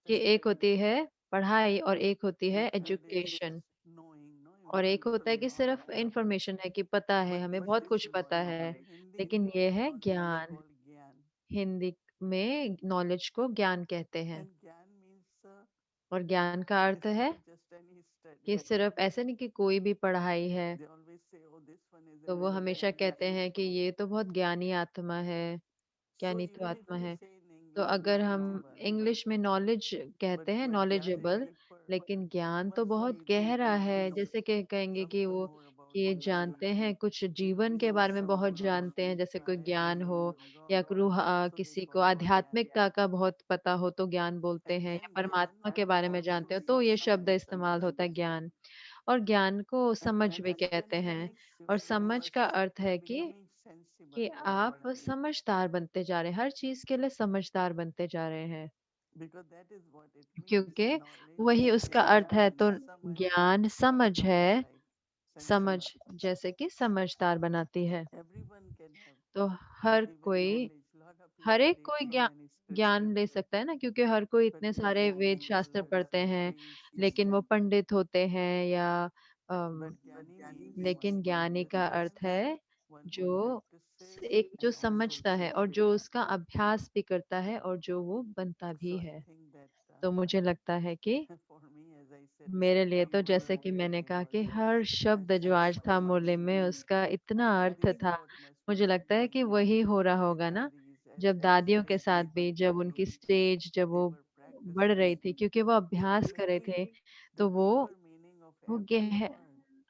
Speaker 2: कि एक होती है पढ़ाई और एक होती है
Speaker 4: and third is
Speaker 2: education,
Speaker 4: knowing, no
Speaker 2: और एक होता है
Speaker 4: information.
Speaker 2: कि सिर्फ इंफॉर्मेशन है, कि पता है, हमें बहुत
Speaker 4: This
Speaker 2: कुछ
Speaker 4: is
Speaker 2: पता है।
Speaker 4: in Hindi
Speaker 2: लेकिन ये है
Speaker 4: it is
Speaker 2: ज्ञान।
Speaker 4: called gyan.
Speaker 2: हिंदी में नॉलेज को ज्ञान कहते हैं।
Speaker 4: And gyan means
Speaker 2: और ज्ञान का अर्थ
Speaker 4: it's
Speaker 2: है
Speaker 4: not just any
Speaker 2: कि
Speaker 4: study.
Speaker 2: सिर्फ ऐसे नहीं कि कोई भी पढ़ाई है।
Speaker 4: They always say, oh, this one is a
Speaker 2: तो वो
Speaker 4: very
Speaker 2: हमेशा
Speaker 4: gyan
Speaker 2: कहते हैं कि
Speaker 4: person.
Speaker 2: ये तो बहुत ज्ञानी आत्मा है,
Speaker 4: So
Speaker 2: ज्ञानी तो
Speaker 4: even if
Speaker 2: आत्मा
Speaker 4: we
Speaker 2: है।
Speaker 4: say in
Speaker 2: तो
Speaker 4: English
Speaker 2: अगर हम
Speaker 4: knowledgeable,
Speaker 2: इंग्लिश में नॉलेज
Speaker 4: but
Speaker 2: कहते हैं,
Speaker 4: gyan is
Speaker 2: नॉलेजेबल,
Speaker 4: deeper,
Speaker 2: लेकिन ज्ञान तो
Speaker 4: much
Speaker 2: बहुत
Speaker 4: very deep
Speaker 2: गहरा है।
Speaker 4: into
Speaker 2: जैसे कि कहेंगे कि
Speaker 4: something
Speaker 2: वो
Speaker 4: more about
Speaker 2: कि ये
Speaker 4: life,
Speaker 2: जानते हैं, कुछ जीवन के
Speaker 4: know
Speaker 2: बारे में बहुत
Speaker 4: something about
Speaker 2: जानते हैं, जैसे कोई ज्ञान हो, या
Speaker 4: God. So they
Speaker 2: किसी को
Speaker 4: call it gyan.
Speaker 2: आध्यात्मिकता का बहुत पता हो तो ज्ञान बोलते
Speaker 4: And
Speaker 2: हैं, या
Speaker 4: then gyan
Speaker 2: परमात्मा के बारे में
Speaker 4: also
Speaker 2: जानते हो तो ये
Speaker 4: means
Speaker 2: शब्द इस्तेमाल होता है
Speaker 4: understanding.
Speaker 2: ज्ञान। और ज्ञान को
Speaker 4: And
Speaker 2: समझ भी कहते
Speaker 4: understanding
Speaker 2: हैं।
Speaker 4: means
Speaker 2: और
Speaker 4: you
Speaker 2: समझ
Speaker 4: are
Speaker 2: का अर्थ है
Speaker 4: becoming sensible
Speaker 2: कि
Speaker 4: to
Speaker 2: आप
Speaker 4: everything.
Speaker 2: समझदार बनते जा रहे हैं, हर चीज के लिए समझदार बनते जा रहे हैं।
Speaker 4: Because that is what it means.
Speaker 2: क्योंकि
Speaker 4: Knowledge
Speaker 2: वही
Speaker 4: is
Speaker 2: उसका अर्थ है। तो
Speaker 4: samaj,
Speaker 2: ज्ञान समझ है,
Speaker 4: like
Speaker 2: समझ
Speaker 4: sensible.
Speaker 2: जैसे कि समझदार बनाती है।
Speaker 4: Everyone can have
Speaker 2: तो हर
Speaker 4: even
Speaker 2: कोई
Speaker 4: knowledge. Lot of
Speaker 2: her
Speaker 4: people
Speaker 2: एक
Speaker 4: read
Speaker 2: कोई
Speaker 4: so
Speaker 2: ज्ञान
Speaker 4: many
Speaker 2: ज्ञान ले
Speaker 4: scriptures,
Speaker 2: सकता है ना, क्योंकि हर कोई
Speaker 4: but
Speaker 2: इतने
Speaker 4: they are
Speaker 2: सारे
Speaker 4: not
Speaker 2: वेद शास्त्र
Speaker 4: scholars,
Speaker 2: पढ़ते हैं,
Speaker 4: PhDs.
Speaker 2: लेकिन वो पंडित होते हैं या
Speaker 4: But
Speaker 2: अम,
Speaker 4: jnani means
Speaker 2: लेकिन ज्ञानी का अर्थ है
Speaker 4: one who
Speaker 2: जो
Speaker 4: practices
Speaker 2: एक जो
Speaker 4: and also
Speaker 2: समझता है और
Speaker 4: shows.
Speaker 2: जो उसका अभ्यास भी करता है और जो वो बनता
Speaker 4: So
Speaker 2: भी
Speaker 4: I
Speaker 2: है।
Speaker 4: think that
Speaker 2: तो मुझे लगता है कि
Speaker 4: for me, as I said,
Speaker 2: मेरे लिए तो,
Speaker 4: Murli
Speaker 2: जैसे
Speaker 4: was
Speaker 2: कि मैंने
Speaker 4: very
Speaker 2: कहा, कि
Speaker 4: important
Speaker 2: हर
Speaker 4: and
Speaker 2: शब्द जो आज था
Speaker 4: sensible.
Speaker 2: मुरली में उसका इतना
Speaker 4: And
Speaker 2: अर्थ
Speaker 4: this
Speaker 2: था।
Speaker 4: what must be
Speaker 2: मुझे लगता है
Speaker 4: what
Speaker 2: कि
Speaker 4: we
Speaker 2: वही हो
Speaker 4: did
Speaker 2: रहा
Speaker 4: with
Speaker 2: होगा ना,
Speaker 4: dadis
Speaker 2: जब
Speaker 4: as
Speaker 2: दादियों
Speaker 4: they
Speaker 2: के साथ भी, जब
Speaker 4: grew.
Speaker 2: उनकी स्टेज, जब
Speaker 4: They
Speaker 2: वो
Speaker 4: were
Speaker 2: बढ़ रही
Speaker 4: practicing.
Speaker 2: थी, क्योंकि वो
Speaker 4: They
Speaker 2: अभ्यास कर रहे
Speaker 4: realized
Speaker 2: थे।
Speaker 4: the
Speaker 2: तो
Speaker 4: deeper meaning of
Speaker 2: वो
Speaker 4: every
Speaker 2: गह
Speaker 4: word.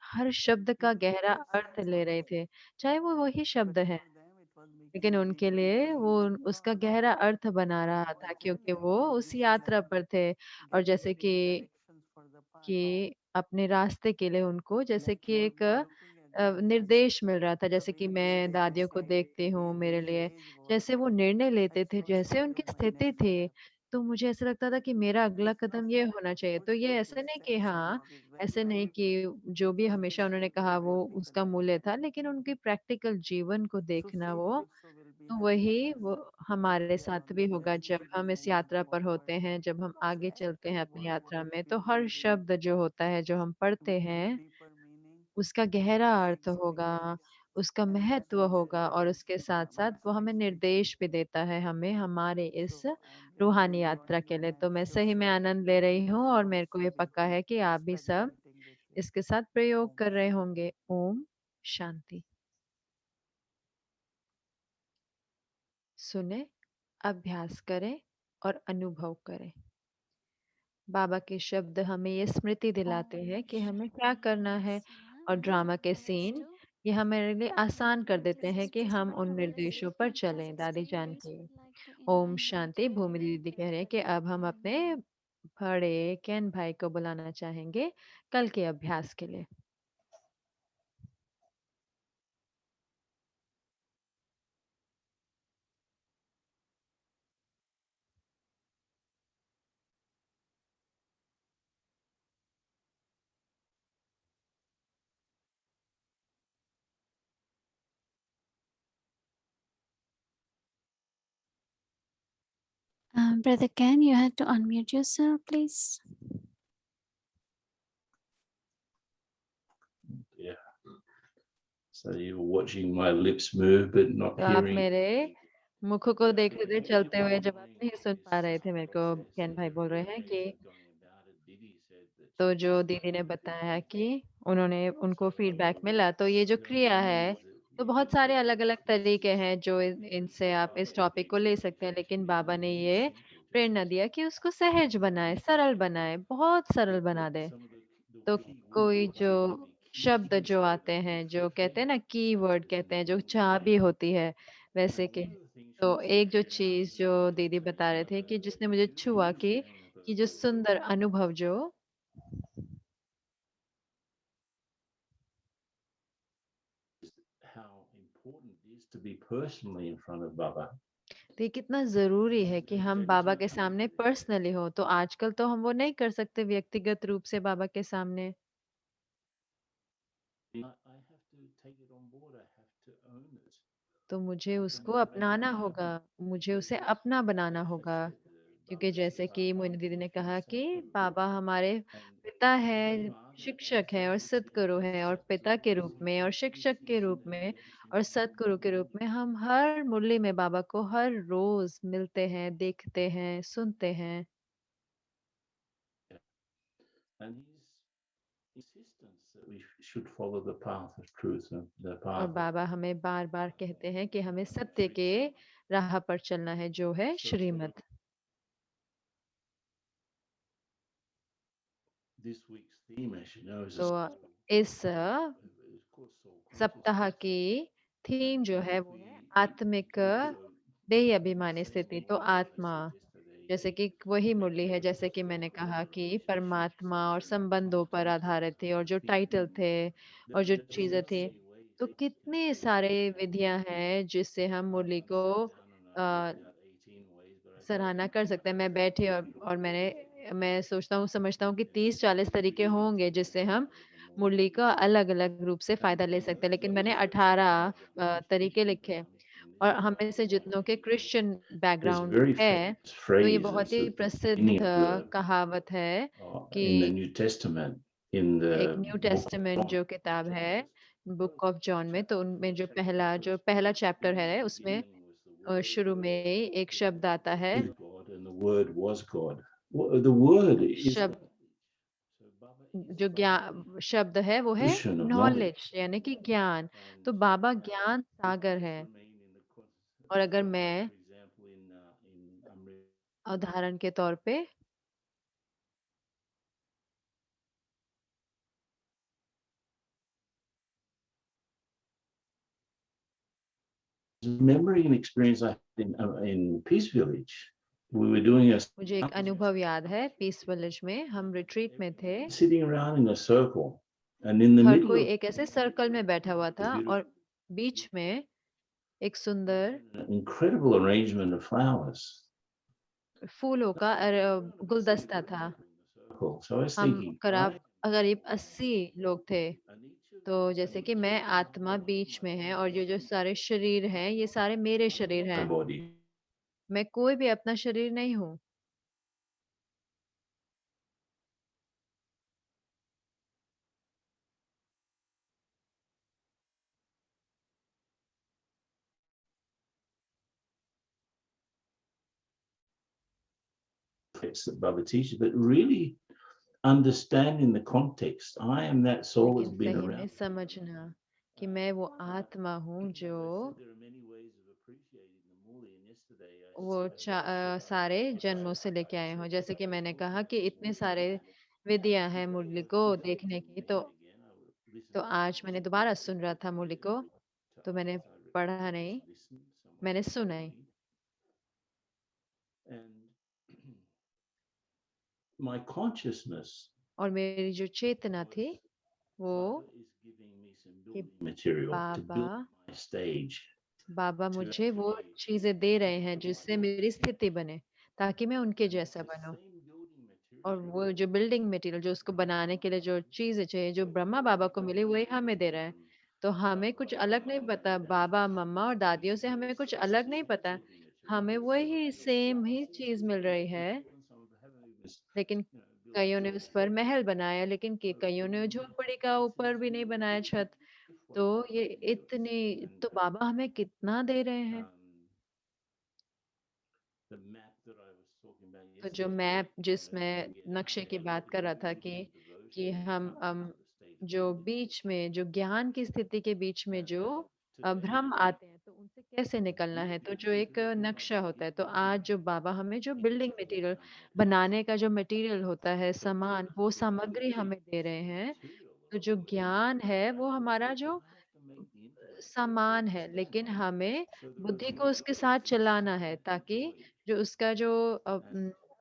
Speaker 2: हर शब्द का
Speaker 4: Even if
Speaker 2: गहरा
Speaker 4: it
Speaker 2: अर्थ
Speaker 4: sounds
Speaker 2: ले रहे
Speaker 4: simple,
Speaker 2: थे, चाहे वो वही
Speaker 4: but
Speaker 2: शब्द है,
Speaker 4: for them it was
Speaker 2: लेकिन
Speaker 4: becoming
Speaker 2: उनके
Speaker 4: deeper
Speaker 2: लिए
Speaker 4: meaning
Speaker 2: वो उसका
Speaker 4: because
Speaker 2: गहरा अर्थ बना
Speaker 4: they
Speaker 2: रहा था,
Speaker 4: understand
Speaker 2: क्योंकि
Speaker 4: that
Speaker 2: वो
Speaker 4: this
Speaker 2: उस
Speaker 4: is
Speaker 2: यात्रा पर थे। और
Speaker 4: getting
Speaker 2: जैसे
Speaker 4: the directions for the path.
Speaker 2: कि अपने रास्ते के लिए उनको जैसे
Speaker 4: Like
Speaker 2: कि
Speaker 4: for
Speaker 2: एक
Speaker 4: me, looking at them,
Speaker 2: निर्देश मिल रहा था।
Speaker 4: the
Speaker 2: जैसे कि
Speaker 4: way
Speaker 2: मैं
Speaker 4: they
Speaker 2: दादियों को
Speaker 4: decide
Speaker 2: देखती हूँ, मेरे
Speaker 4: their
Speaker 2: लिए
Speaker 4: age was,
Speaker 2: जैसे वो निर्णय
Speaker 4: I
Speaker 2: लेते थे,
Speaker 4: saw
Speaker 2: जैसे
Speaker 4: smile
Speaker 2: उनकी
Speaker 4: on my
Speaker 2: स्थिति
Speaker 4: neck
Speaker 2: थी,
Speaker 4: that
Speaker 2: तो मुझे ऐसा लगता था कि मेरा
Speaker 4: that
Speaker 2: अगला
Speaker 4: is
Speaker 2: कदम ये
Speaker 4: something
Speaker 2: होना चाहिए। तो ये
Speaker 4: which
Speaker 2: ऐसे
Speaker 4: is
Speaker 2: नहीं कि हाँ,
Speaker 4: sensible, is very
Speaker 2: ऐसे नहीं कि
Speaker 4: practical.
Speaker 2: जो भी
Speaker 4: So they
Speaker 2: हमेशा उन्होंने
Speaker 4: should be
Speaker 2: कहा वो उसका
Speaker 4: practical.
Speaker 2: मूल्य था, लेकिन उनकी प्रैक्टिकल जीवन को
Speaker 4: So
Speaker 2: देखना,
Speaker 4: same
Speaker 2: वो
Speaker 4: also will be
Speaker 2: तो
Speaker 4: happening
Speaker 2: वही वो
Speaker 4: when
Speaker 2: हमारे
Speaker 4: we are
Speaker 2: साथ
Speaker 4: on
Speaker 2: भी
Speaker 4: the
Speaker 2: होगा
Speaker 4: journey
Speaker 2: जब
Speaker 4: to be
Speaker 2: हम इस
Speaker 4: moving
Speaker 2: यात्रा पर
Speaker 4: forward.
Speaker 2: होते हैं, जब हम
Speaker 4: So
Speaker 2: आगे चलते हैं
Speaker 4: every
Speaker 2: अपनी
Speaker 4: word
Speaker 2: यात्रा में।
Speaker 4: will
Speaker 2: तो
Speaker 4: be
Speaker 2: हर शब्द जो होता है, जो हम पढ़ते
Speaker 4: with its
Speaker 2: हैं,
Speaker 4: deeper meaning
Speaker 2: उसका
Speaker 4: and
Speaker 2: गहरा अर्थ होगा,
Speaker 4: significance
Speaker 2: उसका
Speaker 4: and
Speaker 2: महत्व
Speaker 4: messages
Speaker 2: होगा, और उसके साथ-साथ वो हमें निर्देश भी देता है, हमें हमारे
Speaker 4: So
Speaker 2: इस
Speaker 4: I am very
Speaker 2: रूहानी
Speaker 4: happy
Speaker 2: यात्रा के लिए।
Speaker 4: and I'm
Speaker 2: तो मैं
Speaker 4: sure
Speaker 2: सही में आनंद ले रही हूँ, और मेरे को ये
Speaker 4: will
Speaker 2: पक्का
Speaker 4: be
Speaker 2: है कि आप भी सब
Speaker 4: experimenting with it.
Speaker 2: इसके साथ
Speaker 4: Om.
Speaker 2: प्रयोग कर रहे होंगे। ओम शांति। सुने, अभ्यास करें और अनुभव करें। बाबा के शब्द हमें ये स्मृति दिलाते हैं कि हमें क्या करना है, और ड्रामा के सीन ये हमारे लिए आसान कर देते हैं कि हम उन निर्देशों पर चलें। दादी जान की ओम शांति। भूमि दीदी कह रहे हैं कि अब हम अपने बड़े केन भाई को बुलाना चाहेंगे कल के अभ्यास के लिए।
Speaker 3: Brother Ken, you have to unmute yourself, please.
Speaker 5: Yeah. So you're watching my lips move but not
Speaker 2: तो आप
Speaker 5: hearing.
Speaker 2: मेरे मुख को देख रहे थे चलते हुए, जब आप नहीं सुन पा रहे थे मेरे को। केन भाई बोल रहे हैं कि तो जो दीदी ने बताया कि उन्होंने उनको फीडबैक मिला, तो ये जो क्रिया है, तो बहुत सारे अलग अलग तरीके हैं जो इनसे आप इस टॉपिक को ले सकते हैं, लेकिन बाबा ने ये प्रेरणा दिया कि उसको सहज बनाए, सरल बनाए, बहुत सरल बना दे। तो कोई जो शब्द जो आते हैं, जो कहते हैं ना की वर्ड कहते हैं, जो चाबी होती है वैसे के। तो एक जो चीज जो दीदी बता रहे थे कि जिसने मुझे छुआ कि जो सुंदर अनुभव जो
Speaker 5: How important it is to be personally in front of Baba.
Speaker 2: तो ये कितना जरूरी है कि हम बाबा के सामने पर्सनली हो। तो आजकल तो हम वो नहीं कर सकते व्यक्तिगत रूप से बाबा के सामने।
Speaker 5: I have to take it on board. I have to own it.
Speaker 2: तो मुझे उसको अपनाना होगा, मुझे उसे अपना बनाना होगा। क्योंकि जैसे कि मोहिनी दीदी ने कहा कि बाबा हमारे पिता है, शिक्षक है और सतगुरु है, और पिता के रूप में और शिक्षक के रूप में और सतगुरु के रूप में हम हर मुरली में बाबा को हर रोज मिलते हैं, देखते हैं, सुनते हैं।
Speaker 5: And his insistence that we should follow the path of truth and the
Speaker 2: और
Speaker 5: path of
Speaker 2: बाबा हमें बार बार कहते हैं कि हमें सत्य के राह पर चलना है, जो है श्रीमत।
Speaker 5: this week's theme, as you know, is
Speaker 2: तो इस
Speaker 5: it's called soul
Speaker 2: सप्ताह
Speaker 5: consciousness.
Speaker 2: की थीम जो है वो है आत्मिक देही अभिमानी स्थिति। तो आत्मा, जैसे कि वही मुरली है, जैसे कि मैंने कहा कि परमात्मा और संबंधों पर आधारित थी, और जो टाइटल थे और जो चीजें थी, तो कितने सारे विधियां हैं जिससे हम मुरली को आ, सराहना कर सकते हैं। मैं बैठी और मैं सोचता हूँ, समझता हूँ कि 30-40 तरीके होंगे जिससे हम मुरली का अलग अलग रूप से फायदा ले सकते हैं, लेकिन मैंने 18 तरीके लिखे। और हमें से जितनों के Christian
Speaker 5: There's a
Speaker 2: background
Speaker 5: very
Speaker 2: है,
Speaker 5: famous
Speaker 2: तो ये
Speaker 5: phrase
Speaker 2: बहुत
Speaker 5: that's
Speaker 2: ही
Speaker 5: at the
Speaker 2: प्रसिद्ध
Speaker 5: beginning of the
Speaker 2: कहावत है
Speaker 5: in the
Speaker 2: कि
Speaker 5: New Testament, in
Speaker 2: एक
Speaker 5: the
Speaker 2: new
Speaker 5: book of
Speaker 2: testament
Speaker 5: John,
Speaker 2: जो किताब है, बुक ऑफ जॉन में, तो उनमें जो पहला चैप्टर है उसमें शुरू में ही एक शब्द आता है।
Speaker 5: with God, and the Word was God. The Word is
Speaker 2: शब्द
Speaker 5: knowledge. So Baba is
Speaker 2: जो
Speaker 5: from
Speaker 2: ज्ञान शब्द है वो
Speaker 5: the
Speaker 2: है
Speaker 5: ocean of
Speaker 2: नॉलेज,
Speaker 5: knowledge,
Speaker 2: यानी कि ज्ञान।
Speaker 5: and
Speaker 2: तो बाबा ज्ञान सागर
Speaker 5: just
Speaker 2: है।
Speaker 5: remain in the
Speaker 2: और
Speaker 5: just
Speaker 2: अगर
Speaker 5: for
Speaker 2: मैं
Speaker 5: example in Amrit,
Speaker 2: उदाहरण के तौर पे
Speaker 5: remembering an experience I had in Peace Village. We were doing a
Speaker 2: मुझे एक अनुभव याद है, पीस विलेज में हम रिट्रीट में थे।
Speaker 5: sitting around in a circle, and in the
Speaker 2: her
Speaker 5: middle
Speaker 2: कोई
Speaker 5: of
Speaker 2: एक ऐसे सर्कल में बैठा हुआ
Speaker 5: a
Speaker 2: था,
Speaker 5: beautiful,
Speaker 2: और बीच में एक सुंदर
Speaker 5: an incredible arrangement of flowers.
Speaker 2: फूलों का गुलदस्ता था।
Speaker 5: So I was
Speaker 2: हम
Speaker 5: thinking,
Speaker 2: करीब 80 लोग थे।
Speaker 5: and each of
Speaker 2: तो जैसे कि मैं आत्मा बीच में है, और ये जो सारे शरीर हैं ये सारे मेरे शरीर
Speaker 5: my
Speaker 2: हैं,
Speaker 5: body.
Speaker 2: मैं कोई भी अपना शरीर नहीं हूँ।
Speaker 5: That Baba teaches, but really understanding the context. I am that soul that's
Speaker 2: लेकिन
Speaker 5: been
Speaker 2: सही में
Speaker 5: around.
Speaker 2: समझना कि मैं वो आत्मा हूँ जो
Speaker 5: There are many ways of appreciating the Muli, and
Speaker 2: वो सारे जन्मों से लेके आए हो। जैसे कि मैंने कहा कि इतने सारे विधियाँ हैं मुरली को देखने की, तो आज मैंने दोबारा सुन रहा था मुरली को, तो मैंने पढ़ा नहीं, मैंने सुना ही।
Speaker 5: And my consciousness,
Speaker 2: और मेरी जो चेतना थी वो
Speaker 5: Baba is giving me some
Speaker 2: कि
Speaker 5: building material to
Speaker 2: Baba
Speaker 5: build my stage,
Speaker 2: Baba
Speaker 5: to
Speaker 2: मुझे वो
Speaker 5: actually
Speaker 2: चीज़ें दे रहे हैं जिससे मेरी स्थिति बने, ताकि मैं उनके
Speaker 5: and
Speaker 2: जैसा
Speaker 5: the
Speaker 2: बनूँ।
Speaker 5: same building
Speaker 2: और
Speaker 5: material
Speaker 2: वो जो बिल्डिंग मटेरियल जो उसको बनाने के लिए जो चीज़ें चाहिए, जो ब्रह्मा बाबा को मिली, वही हमें दे रहा है। तो हमें कुछ अलग नहीं पता, बाबा, मम्मा और दादियों से हमें कुछ अलग नहीं पता। हमें वही सेम ही चीज़ मिल रही है, लेकिन कइयों ने उस पर महल बनाया, लेकिन कि कइयों ने झोपड़ी का ऊपर भी नहीं बनाया छत। तो ये इतनी तो बाबा हमें कितना दे रहे हैं।
Speaker 5: the map that I was talking about
Speaker 2: तो जो
Speaker 5: yesterday,
Speaker 2: मैप
Speaker 5: to
Speaker 2: जिसमें
Speaker 5: get
Speaker 2: नक्शे की
Speaker 5: out
Speaker 2: बात कर रहा था
Speaker 5: of
Speaker 2: कि
Speaker 5: devotion and
Speaker 2: हम
Speaker 5: come into the state of
Speaker 2: जो
Speaker 5: enlightenment.
Speaker 2: बीच में जो ज्ञान की स्थिति के बीच में जो
Speaker 5: Today,
Speaker 2: भ्रम आते हैं, तो उनसे कैसे निकलना है, तो जो एक नक्शा होता है। तो आज जो बाबा हमें जो बिल्डिंग मटेरियल बनाने का जो मटेरियल होता है, सामान, वो सामग्री हमें दे रहे हैं। तो जो ज्ञान है वो हमारा जो सामान है, लेकिन हमें बुद्धि को उसके साथ चलाना है, ताकि जो उसका जो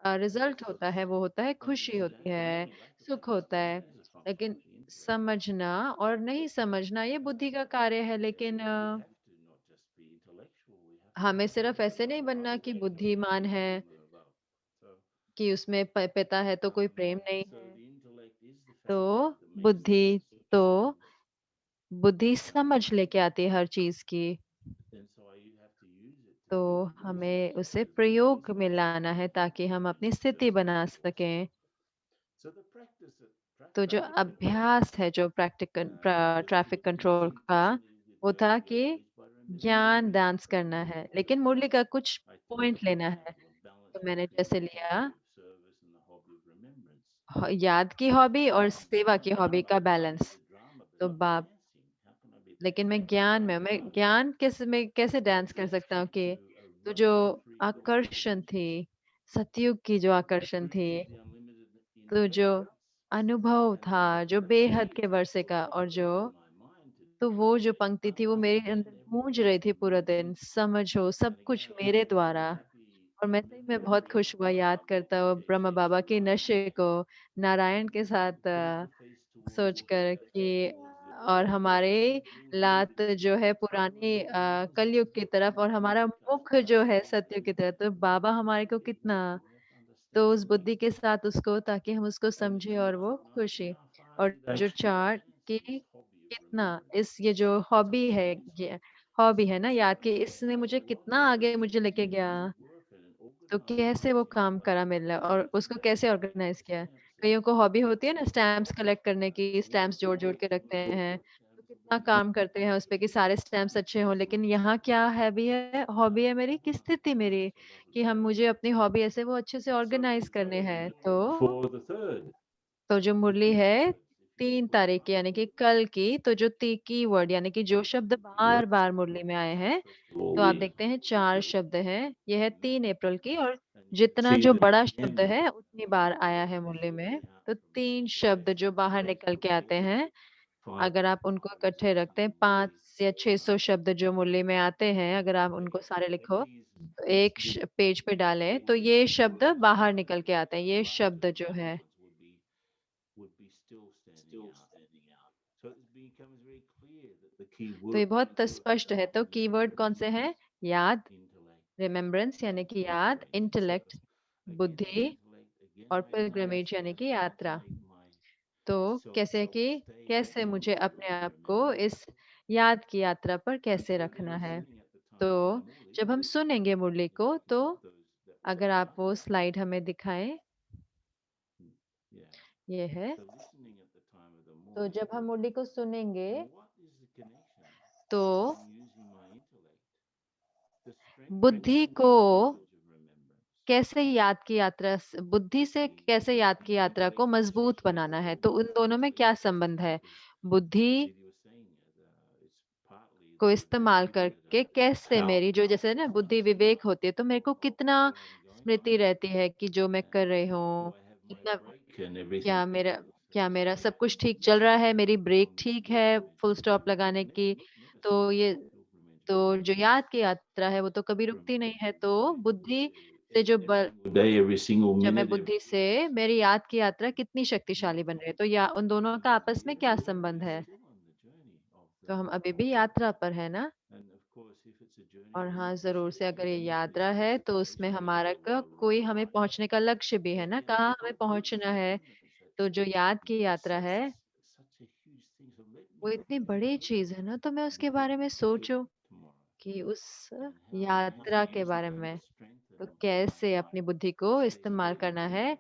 Speaker 2: रिजल्ट होता है वो होता है खुशी होती है, सुख होता है। लेकिन समझना और नहीं समझना ये बुद्धि का कार्य है, लेकिन हमें सिर्फ ऐसे नहीं बनना कि बुद्धिमान है, कि उसमें पिता है तो कोई प्रेम नहीं है। तो बुद्धि तो बुद्धि समझ लेके आती है हर चीज की, तो हमें उसे प्रयोग में लाना है ताकि हम अपनी स्थिति बना सकें। तो जो अभ्यास है जो प्रैक्टिकल ट्रैफिक कंट्रोल का, वो था कि ज्ञान डांस करना है, लेकिन मुरली का कुछ पॉइंट लेना है। तो मैंने जैसे लिया याद की हॉबी और सेवा की हॉबी का बैलेंस। तो बाप लेकिन मैं ज्ञान कैसे मैं कैसे डांस कर सकता हूँ कि तो जो आकर्षण थी, सतयुग की जो आकर्षण थी, तो जो अनुभव था जो बेहद के वर्षे का, और जो तो वो जो पंक्ति थी वो मेरे अंदर गूंज रही थी पूरा दिन, समझो सब कुछ मेरे द्वारा। और मैं सही में बहुत खुश हुआ याद करता हुआ ब्रह्म बाबा के नशे को नारायण के साथ सोचकर कि और हमारे लात जो है पुराने कलयुग की तरफ, और हमारा मुख जो है सत्युग की तरफ। तो बाबा हमारे को कितना, तो उस बुद्धि के साथ उसको, ताकि हम उसको समझे और वो खुशी। और जो चार्ट की कितना इस ये जो हॉबी है, ये हॉबी है ना याद की, इसने मुझे कितना आगे मुझे लेके गया। तो कैसे वो काम करा मेरे लिए और उसको कैसे ऑर्गेनाइज किया। कईयों को हॉबी होती है ना स्टैम्प्स कलेक्ट करने की, स्टैम्प्स जोड़ जोड़ के रखते हैं, तो कितना काम करते हैं उस पे कि सारे स्टैम्प्स अच्छे हों। लेकिन यहाँ क्या है, भी है हॉबी है मेरी, किस स्थिति मेरी कि हम मुझे अपनी हॉबी ऐसे वो अच्छे से ऑर्गेनाइज करने हैं। तो जो मुरली है 3 तारीख की यानी कि कल की, तो जो की वर्ड यानी कि जो शब्द बार बार मुरली में आए हैं, तो आप देखते हैं 4 शब्द हैं। ये है 3 अप्रैल की, और जितना जो बड़ा शब्द है उतनी बार आया है मुरली में। तो 3 शब्द जो बाहर निकल के आते हैं, अगर आप उनको इकट्ठे रखते हैं, 5 या 600 शब्द जो मुरली में आते हैं, अगर आप उनको सारे लिखो तो एक पेज पे डालें, तो ये शब्द बाहर निकल के आते हैं। ये शब्द जो है, तो ये बहुत स्पष्ट है। तो कीवर्ड कौन से हैं? याद, रिमेम्बरेंस यानी कि याद, इंटेलेक्ट बुद्धि, और पिलग्रिमेज यानी कि यात्रा। तो कैसे कि कैसे मुझे अपने आप को इस याद की यात्रा पर कैसे रखना है। तो जब हम सुनेंगे मुरली को, तो अगर आप वो स्लाइड हमें दिखाएं, ये है। तो जब हम मुरली को सुनेंगे, तो बुद्धि को कैसे याद की यात्रा बुद्धि से कैसे याद की यात्रा को मजबूत बनाना है, तो उन दोनों में क्या संबंध है। बुद्धि को इस्तेमाल करके कैसे मेरी जो जैसे ना बुद्धि विवेक होती है, तो मेरे को कितना स्मृति रहती है कि जो मैं कर रही हूँ, कितना क्या मेरा क्या मेरा सब कुछ ठीक चल रहा है, मेरी ब्रेक ठीक है फुल स्टॉप लगाने की। तो ये तो जो याद की यात्रा है वो तो कभी रुकती नहीं है। तो बुद्धि से जो बल
Speaker 5: day, every single
Speaker 2: जब मैं
Speaker 5: minute,
Speaker 2: बुद्धि से मेरी याद की यात्रा कितनी शक्तिशाली बन रही है। तो या उन दोनों का आपस में क्या संबंध है? तो हम अभी भी यात्रा पर है ना? और हाँ, ज़रूर से अगर ये यात्रा है तो उसमें हमारा कोई हमें पहुँचने का लक्ष्य भी है ना, कहाँ हमें पहुँचना है। तो जो याद की यात्रा है, वो इतनी बड़ी चीज़ है ना, तो मैं उसके बारे में सोचूँ कि उस यात्रा के बारे में, तो कैसे अपनी बुद्धि को इस्तेमाल करना है,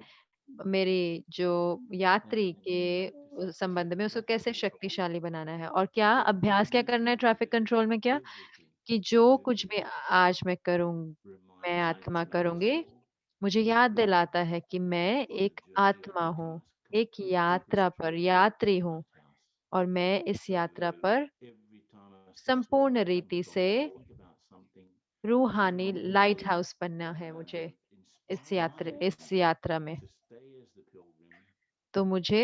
Speaker 2: मेरी जो यात्री के संबंध में उसको कैसे शक्तिशाली बनाना है और क्या अभ्यास क्या करना है ट्रैफिक कंट्रोल में क्या? कि जो कुछ भी आज मैं करूँ, मैं आत्मा करूँगी, मुझे याद दिलाता है कि मैं एक आत्मा हूँ, एक यात्रा पर यात्री हूँ और मैं इस यात्रा पर संपूर्ण रीति से रूहानी लाइट हाउस बनना है मुझे इस यात्रा में। तो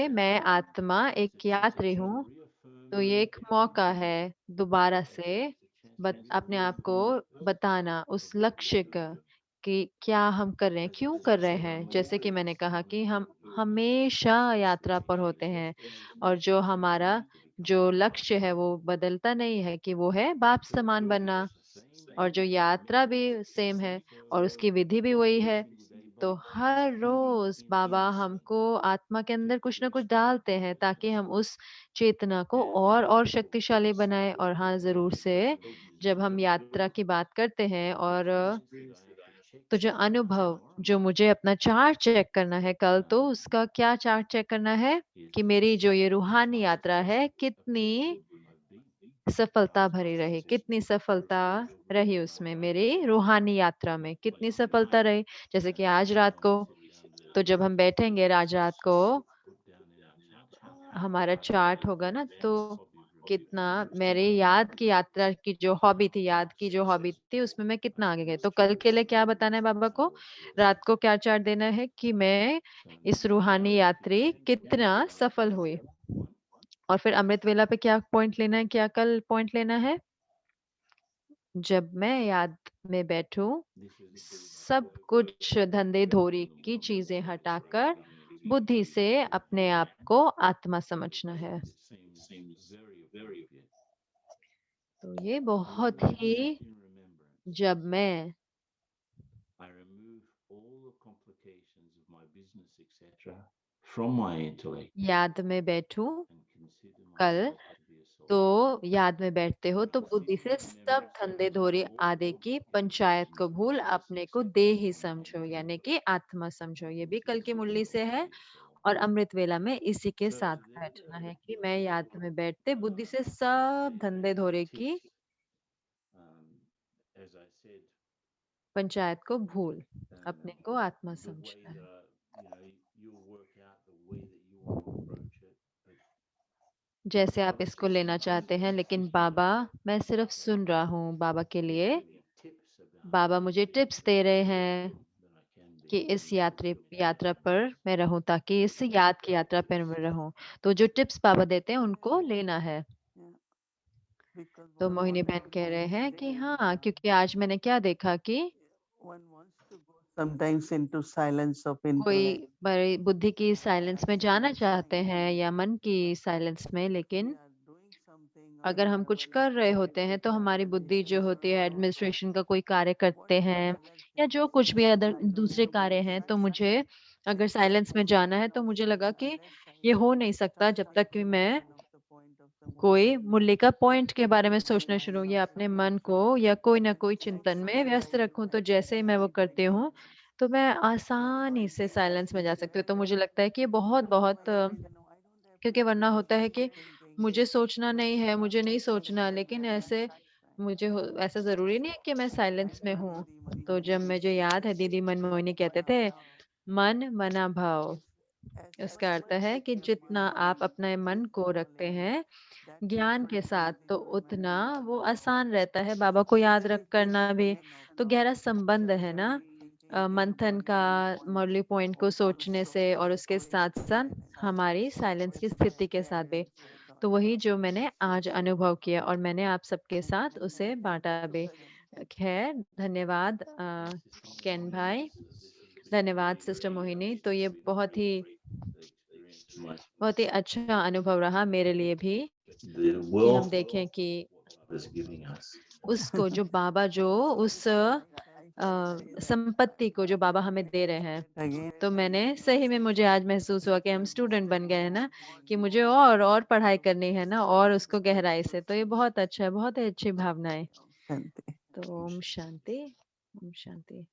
Speaker 2: मैं आत्मा एक यात्री हूँ, तो ये एक मौका है दोबारा से अपने आप को बताना उस लक्ष्य का कि क्या हम कर रहे हैं, क्यों कर रहे हैं। जैसे कि मैंने कहा कि हम हमेशा यात्रा पर होते हैं और जो हमारा जो लक्ष्य है वो बदलता नहीं है कि वो है बाप समान बनना और जो यात्रा भी सेम है और उसकी विधि भी वही है। तो हर रोज बाबा हमको आत्मा के अंदर कुछ ना कुछ डालते हैं ताकि हम उस चेतना को और शक्तिशाली बनाए। और हाँ, ज़रूर से जब हम यात्रा की बात करते हैं और तो जो अनुभव जो मुझे अपना चार्ट चेक करना है कल, तो उसका क्या चार्ट चेक करना है कि मेरी जो ये रूहानी यात्रा है कितनी सफलता भरी रही, कितनी सफलता रही उसमें, मेरी रूहानी यात्रा में कितनी सफलता रही। जैसे कि आज रात को तो जब हम बैठेंगे आज रात को हमारा चार्ट होगा ना, तो कितना मेरी याद की यात्रा की जो हॉबी थी, याद की जो हॉबी थी उसमें मैं कितना आगे गई। तो कल के लिए क्या बताना है बाबा को, रात को क्या चार्ट देना है कि मैं इस रूहानी यात्री कितना सफल हुई। और फिर अमृत वेला पे क्या पॉइंट लेना है, क्या कल पॉइंट लेना है, जब मैं याद में बैठूं सब कुछ धंधे धोरी की चीजें हटाकर बुद्धि से अपने आप को आत्मा समझना है। तो ये बहुत ही जब मैं याद में बैठूं कल, तो याद में बैठते हो तो बुद्धि से सब धंधे धोरी आदि की पंचायत को भूल अपने को देह ही समझो, यानी कि आत्मा समझो। ये भी कल की मुरली से है और अमृत वेला में इसी के साथ बैठना है कि मैं याद में बैठते बुद्धि से सब धंधे धोरे की पंचायत को भूल अपने को आत्मा समझना है। जैसे आप इसको लेना चाहते हैं, लेकिन बाबा मैं सिर्फ सुन रहा हूँ बाबा के लिए। बाबा मुझे टिप्स दे रहे हैं कि इस यात्रा पर मैं रहूं, ताकि इस याद की यात्रा पर मैं रहूं। तो जो टिप्स बाबा देते हैं उनको लेना है।
Speaker 4: Yeah, because
Speaker 2: तो
Speaker 4: what
Speaker 2: मोहिनी बहन
Speaker 4: was
Speaker 2: कह रहे हैं कि
Speaker 4: happening is
Speaker 2: हाँ, क्योंकि आज मैंने क्या देखा कि
Speaker 4: one wants to go sometimes into silence of
Speaker 2: कोई
Speaker 4: intellect.
Speaker 2: बड़ी बुद्धि की साइलेंस में जाना चाहते हैं या मन की साइलेंस में,
Speaker 4: We
Speaker 2: लेकिन
Speaker 4: are doing something or
Speaker 2: अगर हम कुछ कर रहे होते हैं तो हमारी बुद्धि जो होती है एडमिनिस्ट्रेशन का कोई कार्य
Speaker 4: what
Speaker 2: करते
Speaker 4: is
Speaker 2: हैं
Speaker 4: silence
Speaker 2: या
Speaker 4: means
Speaker 2: जो
Speaker 4: is
Speaker 2: कुछ भी अदर
Speaker 4: silence
Speaker 2: दूसरे
Speaker 4: to
Speaker 2: कार्य
Speaker 4: go
Speaker 2: हैं, तो
Speaker 4: silent.
Speaker 2: मुझे अगर साइलेंस में जाना है तो मुझे लगा कि ये हो नहीं सकता जब तक कि मैं
Speaker 4: One of the point of the
Speaker 2: कोई
Speaker 4: movement
Speaker 2: मुरली का पॉइंट के बारे में
Speaker 4: is
Speaker 2: सोचना शुरू
Speaker 4: mind
Speaker 2: या
Speaker 4: of
Speaker 2: अपने मन
Speaker 4: silence
Speaker 2: को
Speaker 4: and
Speaker 2: या कोई ना कोई
Speaker 4: self
Speaker 2: चिंतन में व्यस्त
Speaker 4: silence
Speaker 2: रखूं। तो जैसे ही मैं वो करती हूँ तो मैं आसानी से साइलेंस में जा सकती हूँ। तो मुझे लगता है कि ये बहुत बहुत क्योंकि वरना होता है कि मुझे सोचना नहीं है, मुझे नहीं सोचना, लेकिन ऐसे ऐसा ज़रूरी नहीं है कि मैं साइलेंस में हूँ। तो जब मुझे याद है दीदी मनमोहिनी कहते थे, मन मना भाव, इसका अर्थ है कि जितना आप अपने मन को रखते हैं ज्ञान के साथ, तो उतना वो आसान रहता है बाबा को याद रख करना भी। तो गहरा संबंध है ना मंथन का, मुरली पॉइंट को सोचने से, और उसके साथ साथ हमारी साइलेंस की स्थिति के साथ भी। तो वही जो मैंने आज अनुभव किया और मैंने आप सबके साथ उसे बांटा भी। खैर, धन्यवाद केन भाई, धन्यवाद सिस्टर मोहिनी। तो ये बहुत ही अच्छा अनुभव रहा मेरे लिए भी,
Speaker 5: The
Speaker 2: कि
Speaker 5: wealth
Speaker 2: हम देखें कि
Speaker 5: is giving us.
Speaker 2: उसको जो बाबा जो उस संपत्ति को जो बाबा हमें दे रहे हैं। तो मैंने सही में, मुझे आज महसूस हुआ कि हम स्टूडेंट बन गए हैं ना, कि मुझे और पढ़ाई करनी है ना, और उसको गहराई से। तो ये बहुत अच्छा है, बहुत ही अच्छी भावनाएं। तो Om Shanti, Om Shanti.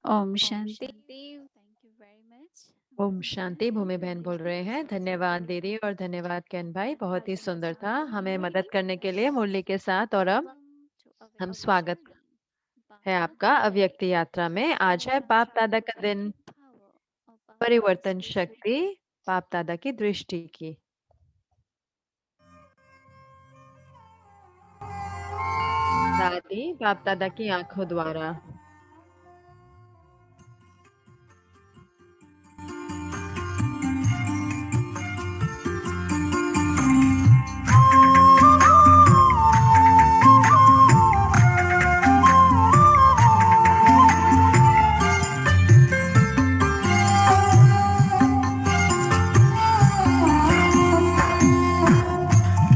Speaker 3: Om Shanti. Thank you very much.
Speaker 2: Om Shanti. भूमि बहन बोल रहे हैं, धन्यवाद दीदी और धन्यवाद केन भाई, बहुत ही सुंदर था हमें मदद करने के लिए मुरली के साथ। और अब हम स्वागत है आपका अव्यक्त यात्रा में। आज है बाप दादा का दिन, परिवर्तन शक्ति बाप दादा की दृष्टि की। दादी बाप दादा की आंखों द्वारा।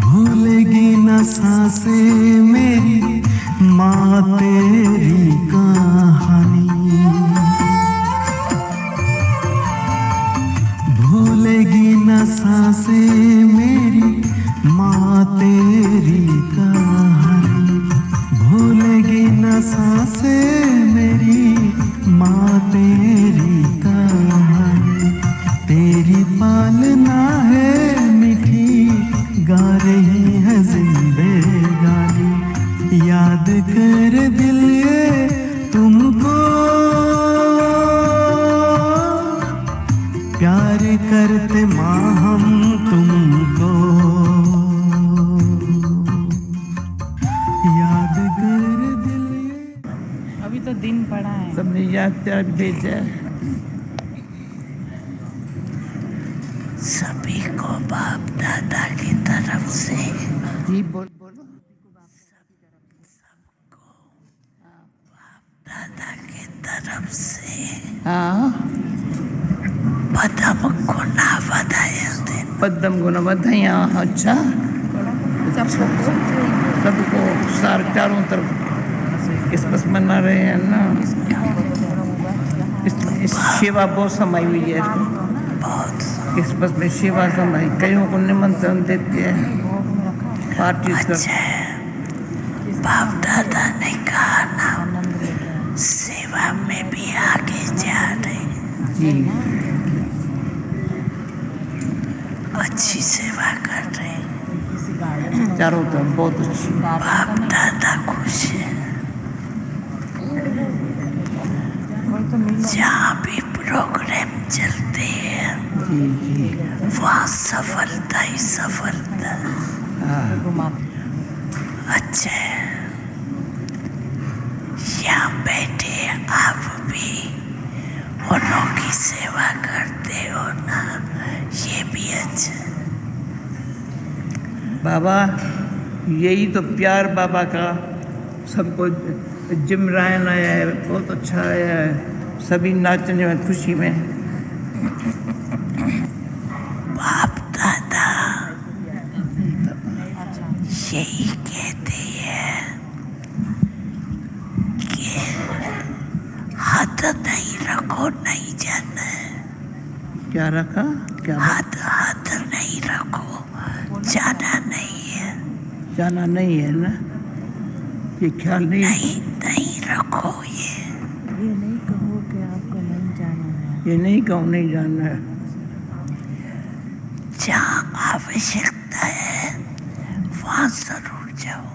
Speaker 6: भूलेगी न सांसें मेरी माँ तेरी कहानी, भूलेगी न सांसें मेरी माँ तेरी कहानी, भूलेगी न सांसें मेरी माँ तेरी कहानी। तेरी पालना है मीठी, गा रही है जिंदगानी, याद कर दिल ये तुमको, प्यार करते माँ हम तुमको, याद कर दिल ये।
Speaker 1: अभी तो दिन पड़ा है, सबने याद कर भेजा। सभी को बाप दादा की तरफ से जी बोलो सबको बाप दादा की तरफ से पदम गुना बधाया। अच्छा, सबको सार चारों तरफ क्रिसमस मना रहे हैं ना। इस सेवा बहुत समाई हुई है, बहुत क्रिसमस में सेवा समाई। कईयों को निमंत्रण देते हैं पार्टी कर। बाप दादा ने कहा ना, सेवा में भी आगे जा रहे जी, अच्छी सेवा कर रहे चारों तरफ, बहुत अच्छी। बाप दादा खुश है, जहाँ भी प्रोग्राम चलते हैं वहाँ सफलता ही सफलता। अच्छा, यहाँ बैठे आप भी उन्हों की सेवा करते हो ना, ये भी अच्छा। बाबा, यही तो प्यार बाबा का। सबको जिम रायन आया है, बहुत अच्छा आया है, सभी नाचने में खुशी में। बाप दादा यही कहते हैं कि को नहीं जाना है,
Speaker 4: क्या रखा? क्या
Speaker 1: हाथ हाथ नहीं रखो, जाना नहीं है,
Speaker 4: जाना नहीं है ना? ये ख्याल नहीं
Speaker 1: नहीं नहीं रखो ये
Speaker 7: नहीं कहो कि आपको नहीं जाना है।
Speaker 4: ये नहीं कहूँ नहीं जानना है।
Speaker 1: जहाँ आवश्यकता है वहाँ जरूर जाओ।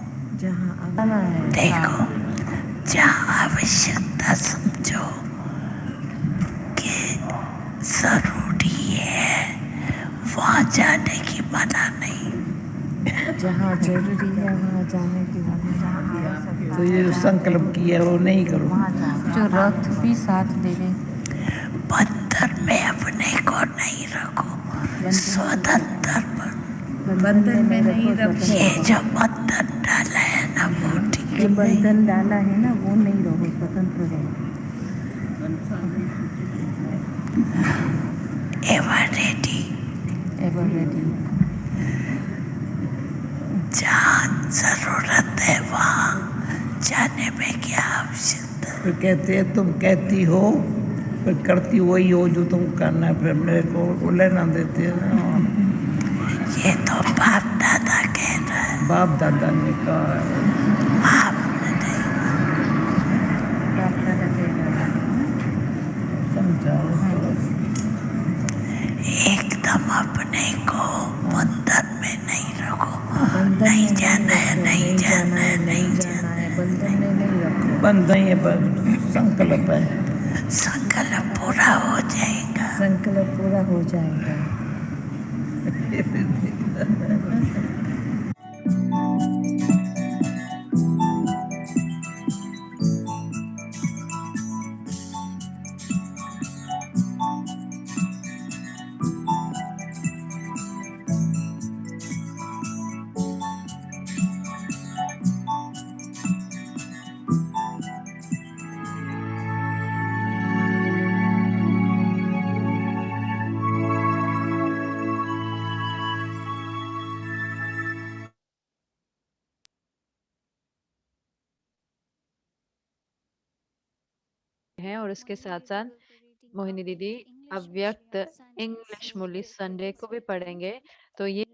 Speaker 7: जहाँ आना है
Speaker 1: देखो, जहाँ आवश्यकता समझो कि जरूरी है वहाँ जाने की मना नहीं।
Speaker 7: जहाँ जरूरी है वहाँ जाने की वजह
Speaker 4: तो ये जो संकल्प किया वो नहीं करो।
Speaker 7: जो रथ भी साथ देवे।
Speaker 1: बंधन में अपने को नहीं रखो, स्वतंत्र बनो।
Speaker 7: बंधन में नहीं रखो।
Speaker 1: ये जो बंधन डाला है ना वो ठीक
Speaker 7: ये बंधन डाला है ना वो नहीं रहो, स्वतंत्र रहो।
Speaker 1: Ever ready,
Speaker 7: ever ready.
Speaker 1: जहाँ जरूरत है वहाँ जाने में क्या आवश्यकता है।
Speaker 4: फिर कहते हैं तुम कहती हो फिर करती वही हो जो तुम करना है, फिर मेरे को लेना देते हैं ना।
Speaker 1: ये तो बाप दादा कह रहा है,
Speaker 4: बाप दादा ने कहा है।
Speaker 1: आपने नहीं।
Speaker 7: बाप दादा कह रहा है।
Speaker 4: समझाओ
Speaker 1: एकदम अपने को बंधन में नहीं रखो,
Speaker 7: बंधन
Speaker 1: नहीं
Speaker 7: में
Speaker 1: जाना है,
Speaker 7: रखो,
Speaker 1: नहीं जाना है,
Speaker 7: नहीं जाना है, बंधन में नहीं रखो।
Speaker 4: बंधन ये पर संकल्प है।
Speaker 1: संकल्प पूरा हो जाएगा।
Speaker 7: संकल्प पूरा हो जाएगा।
Speaker 2: हैं और उसके साथ साथ मोहिनी दीदी अव्यक्त इंग्लिश मूली संडे को भी पढ़ेंगे। तो ये